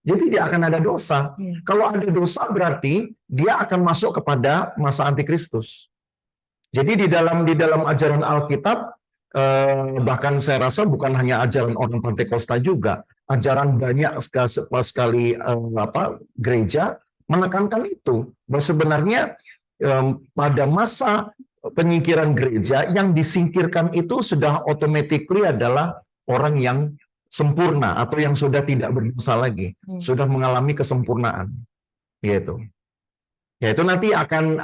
Jadi dia akan ada dosa. Kalau ada dosa berarti dia akan masuk kepada masa antikristus. Jadi di dalam ajaran Alkitab, bahkan saya rasa bukan hanya ajaran orang Pentakosta juga, ajaran banyak sekali gereja menekankan itu, bahwa sebenarnya pada masa penyingkiran gereja yang disingkirkan itu sudah automatically adalah orang yang sempurna atau yang sudah tidak berdosa lagi, sudah mengalami kesempurnaan, gitu. Ya itu nanti akan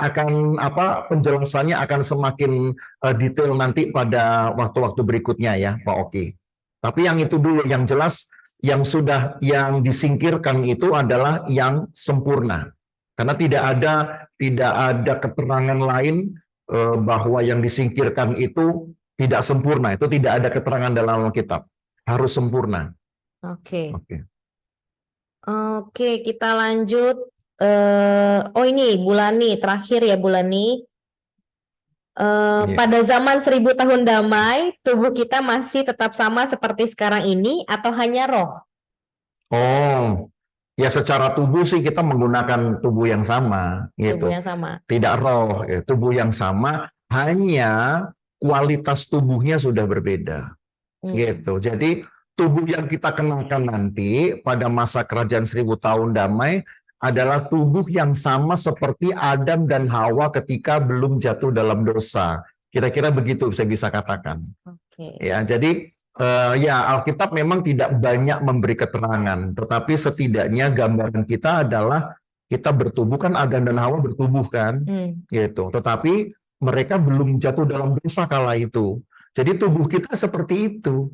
penjelasannya akan semakin detail nanti pada waktu-waktu berikutnya ya Pak Oki. Tapi yang itu dulu, yang jelas yang disingkirkan itu adalah yang sempurna. Karena tidak ada keterangan lain bahwa yang disingkirkan itu tidak sempurna. Itu tidak ada keterangan dalam Alkitab. Harus sempurna. Oke. Oke, kita lanjut. Ini Bulani, terakhir ya Bulani. Pada zaman 1000 tahun damai, tubuh kita masih tetap sama seperti sekarang ini atau hanya roh? Oh, ya secara tubuh sih kita menggunakan tubuh yang sama, gitu. Tubuh yang sama. Tidak roh, ya, tubuh yang sama, hanya kualitas tubuhnya sudah berbeda, gitu. Jadi tubuh yang kita kenakan nanti pada masa kerajaan 1000 tahun damai adalah tubuh yang sama seperti Adam dan Hawa ketika belum jatuh dalam dosa. Kira-kira begitu saya bisa katakan. Ya, jadi Alkitab memang tidak banyak memberi keterangan, tetapi setidaknya gambaran kita adalah kita bertubuh, kan Adam dan Hawa bertubuh kan, gitu. Tetapi mereka belum jatuh dalam dosa kala itu. Jadi tubuh kita seperti itu.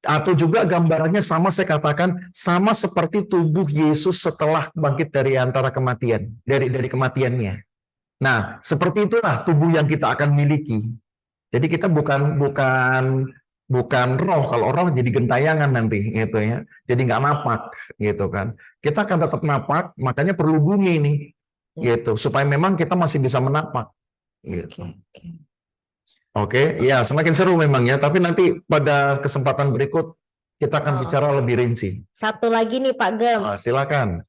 Atau juga gambarannya sama, saya katakan sama seperti tubuh Yesus setelah bangkit dari antara kematian, dari kematiannya. Nah, seperti itulah tubuh yang kita akan miliki. Jadi kita bukan roh. Kalau roh jadi gentayangan nanti, gitu ya. Jadi nggak napak, gitu kan. Kita akan tetap napak, makanya perlu bumi ini, gitu, supaya memang kita masih bisa menapak, gitu. Oke, ya semakin seru memang ya, tapi nanti pada kesempatan berikut kita akan bicara lebih rinci. Satu lagi nih Pak Gem. Silakan.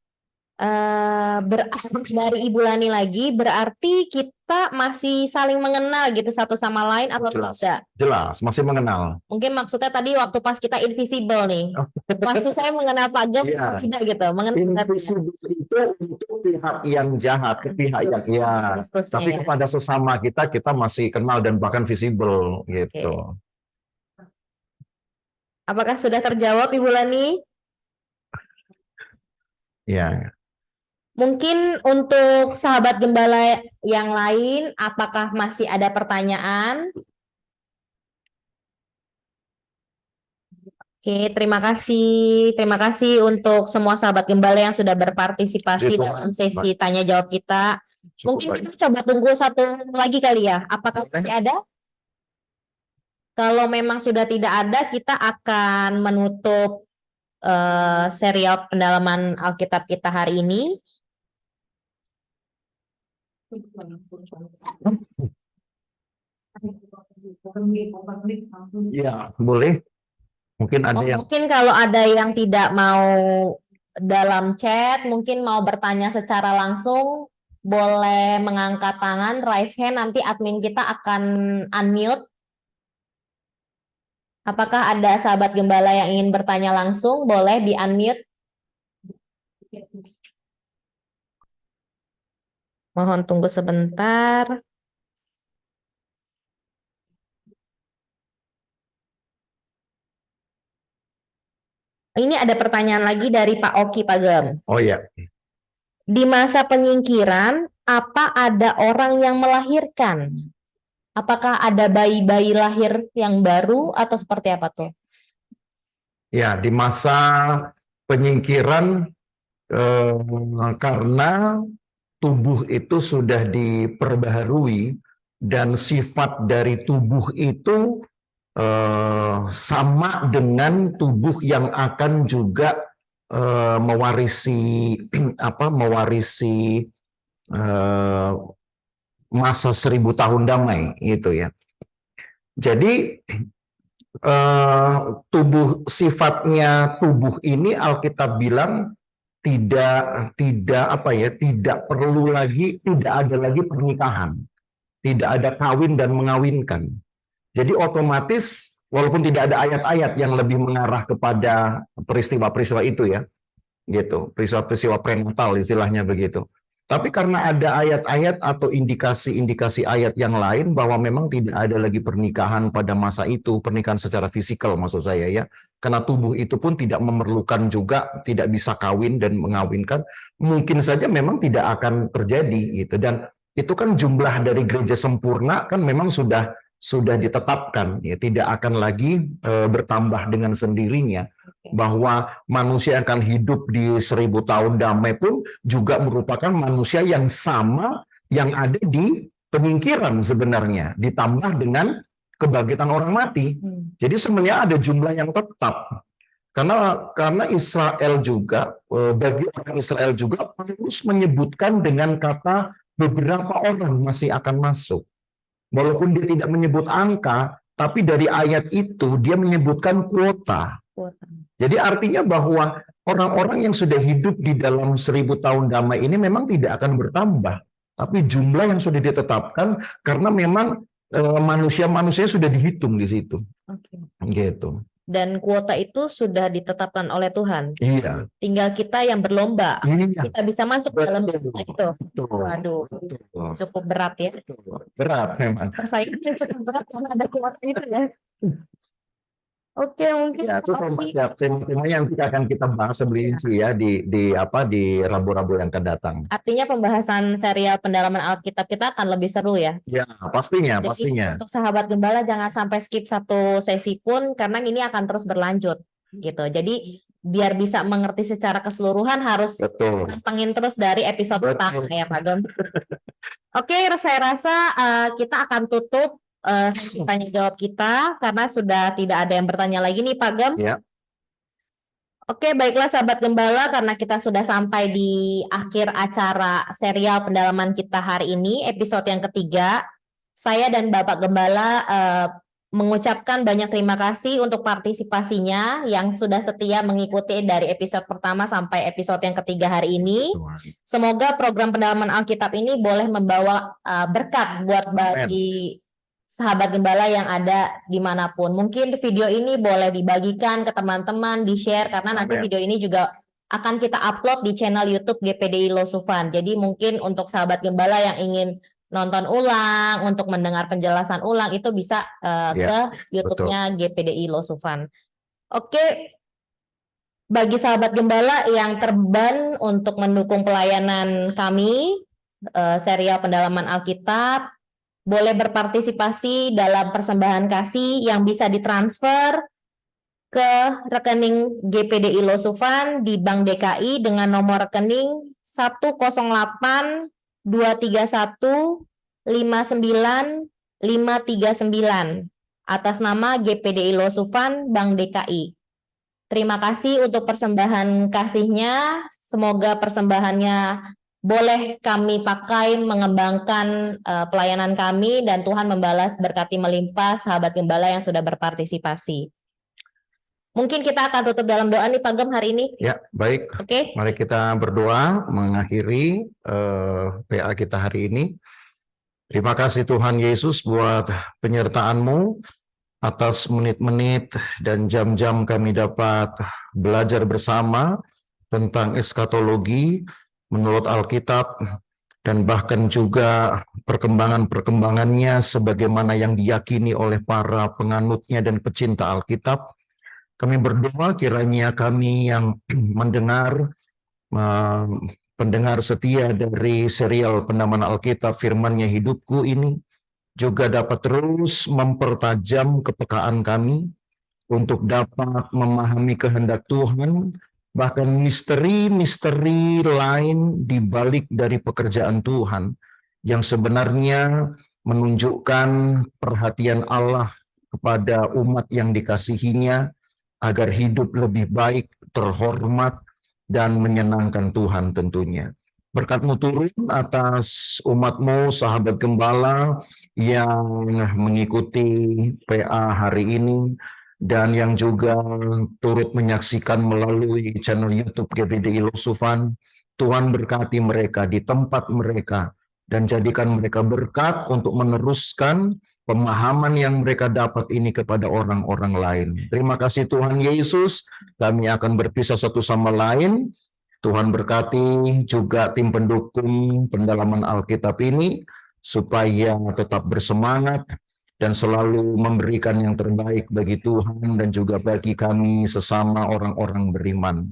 Dari Ibu Lani lagi, berarti kita masih saling mengenal gitu satu sama lain atau tidak? Jelas, masih mengenal. Mungkin maksudnya tadi waktu pas kita invisible nih, masih saya mengenal Pak Gem tidak gitu? Invisible itu untuk pihak yang jahat, ke pihak yang tapi kepada sesama kita masih kenal dan bahkan visible gitu. Apakah sudah terjawab Ibu Lani? Ya. Mungkin untuk sahabat gembala yang lain, apakah masih ada pertanyaan? Oke, terima kasih. Terima kasih untuk semua sahabat gembala yang sudah berpartisipasi dalam sesi tanya jawab kita. Mungkin kita coba tunggu satu lagi kali ya. Apakah masih ada? Kalau memang sudah tidak ada, kita akan menutup serial pendalaman Alkitab kita hari ini. Ya, boleh. Mungkin ada mungkin kalau ada yang tidak mau dalam chat, mungkin mau bertanya secara langsung, boleh mengangkat tangan, raise hand, nanti admin kita akan unmute. Apakah ada sahabat gembala yang ingin bertanya langsung? Boleh di-unmute. Mohon tunggu sebentar. Ini ada pertanyaan lagi dari Pak Oki, Pak Gem. Oh ya. Di masa penyingkiran, apa ada orang yang melahirkan? Apakah ada bayi-bayi lahir yang baru atau seperti apa tuh? Ya, di masa penyingkiran karena tubuh itu sudah diperbaharui dan sifat dari tubuh itu sama dengan tubuh yang akan juga mewarisi mewarisi masa 1000 tahun damai gitu ya. Jadi sifatnya tubuh ini Alkitab bilang tidak perlu lagi, tidak ada lagi pernikahan, tidak ada kawin dan mengawinkan. Jadi otomatis walaupun tidak ada ayat-ayat yang lebih mengarah kepada peristiwa-peristiwa itu ya, gitu, peristiwa-peristiwa prenatal istilahnya begitu. Tapi karena ada ayat-ayat atau indikasi-indikasi ayat yang lain bahwa memang tidak ada lagi pernikahan pada masa itu, pernikahan secara fisikal maksud saya ya. Karena tubuh itu pun tidak memerlukan juga, tidak bisa kawin dan mengawinkan, mungkin saja memang tidak akan terjadi gitu. Dan itu kan jumlah dari gereja sempurna kan memang sudah ditetapkan ya, tidak akan lagi bertambah dengan sendirinya. Bahwa manusia akan hidup di 1000 tahun damai pun juga merupakan manusia yang sama yang ada di penyingkiran sebenarnya, ditambah dengan kebangkitan orang mati. Jadi sebenarnya ada jumlah yang tetap. Karena Israel juga, bagi orang Israel juga Paulus menyebutkan dengan kata beberapa orang masih akan masuk. Walaupun dia tidak menyebut angka, tapi dari ayat itu dia menyebutkan kuota. Jadi artinya bahwa orang-orang yang sudah hidup di dalam 1000 tahun damai ini memang tidak akan bertambah. Tapi jumlah yang sudah ditetapkan karena memang manusia-manusia sudah dihitung di situ. Gitu. Dan kuota itu sudah ditetapkan oleh Tuhan. Iya. Tinggal kita yang berlomba. Iya. Kita bisa masuk dalam kuota itu. Betul. Waduh, cukup berat ya. Berat memang. Persaingannya cukup berat karena ada kuota itu ya. Oke, mungkin Ya, itu tema-tema yang akan kita bahas sebelum ini ya di Rabu-Rabu yang akan datang. artinya pembahasan serial pendalaman Alkitab kita akan lebih seru ya. Ya, pastinya. Jadi untuk sahabat gembala jangan sampai skip satu sesi pun karena ini akan terus berlanjut gitu. Jadi biar bisa mengerti secara keseluruhan harus Betul. pantengin terus dari episode pertama ya Pak Gem. Oke, saya rasa kita akan tutup tanya jawab kita karena sudah tidak ada yang bertanya lagi nih Pak Gem. Ya. Oke, baiklah sahabat gembala, karena kita sudah sampai di akhir acara serial pendalaman kita hari ini, episode yang ketiga. Saya dan Bapak Gembala mengucapkan banyak terima kasih untuk partisipasinya yang sudah setia mengikuti dari episode pertama sampai episode yang ketiga hari ini. Semoga program pendalaman Alkitab ini boleh membawa berkat buat bagi sahabat gembala yang ada dimanapun. Mungkin video ini boleh dibagikan ke teman-teman, di-share, karena nanti video ini juga akan kita upload di channel YouTube GPDI Losufan. Jadi mungkin untuk sahabat gembala yang ingin nonton ulang, untuk mendengar penjelasan ulang, itu bisa ke YouTube-nya GPDI Losufan. Oke, bagi sahabat gembala yang terban untuk mendukung pelayanan kami, serial pendalaman Alkitab, boleh berpartisipasi dalam persembahan kasih yang bisa ditransfer ke rekening GPDI Losufan di Bank DKI dengan nomor rekening 10823159539 atas nama GPDI Losufan Bank DKI. Terima kasih untuk persembahan kasihnya. Semoga persembahannya boleh kami pakai mengembangkan pelayanan kami dan Tuhan membalas berkati melimpah sahabat gembala yang sudah berpartisipasi. Mungkin kita akan tutup dalam doa nih Pak Gem hari ini. Ya, baik. Oke. Mari kita berdoa mengakhiri PA kita hari ini. Terima kasih Tuhan Yesus buat penyertaan-Mu atas menit-menit dan jam-jam kami dapat belajar bersama tentang eskatologi menurut Alkitab, dan bahkan juga perkembangan-perkembangannya sebagaimana yang diyakini oleh para penganutnya dan pecinta Alkitab. Kami berdoa kiranya kami yang mendengar pendengar setia dari serial Pendaman Alkitab Firman-Nya Hidupku ini juga dapat terus mempertajam kepekaan kami untuk dapat memahami kehendak Tuhan, bahkan misteri-misteri lain di balik dari pekerjaan Tuhan yang sebenarnya menunjukkan perhatian Allah kepada umat yang dikasihinya agar hidup lebih baik, terhormat, dan menyenangkan Tuhan tentunya. Berkat-Mu turun atas umat-Mu, sahabat gembala yang mengikuti PA hari ini, dan yang juga turut menyaksikan melalui channel YouTube GBDI Losufan. Tuhan berkati mereka di tempat mereka, dan jadikan mereka berkat untuk meneruskan pemahaman yang mereka dapat ini kepada orang-orang lain. Terima kasih Tuhan Yesus, kami akan berpisah satu sama lain. Tuhan berkati juga tim pendukung pendalaman Alkitab ini, supaya tetap bersemangat dan selalu memberikan yang terbaik bagi Tuhan dan juga bagi kami sesama orang-orang beriman.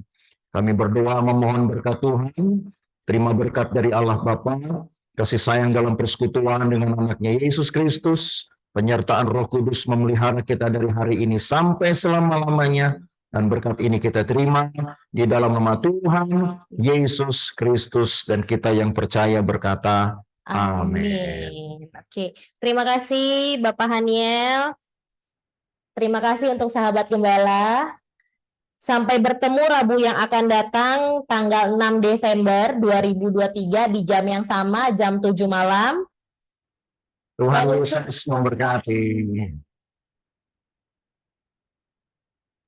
Kami berdoa memohon berkat Tuhan, terima berkat dari Allah Bapa, kasih sayang dalam persekutuan dengan anaknya Yesus Kristus, penyertaan Roh Kudus memelihara kita dari hari ini sampai selama-lamanya, dan berkat ini kita terima di dalam nama Tuhan Yesus Kristus, dan kita yang percaya berkata amin. Oke, terima kasih Bapak Haniel. Terima kasih untuk sahabat gembala. Sampai bertemu Rabu yang akan datang tanggal 6 Desember 2023 di jam yang sama, jam 7 malam. Tuhan Yesus memberkati.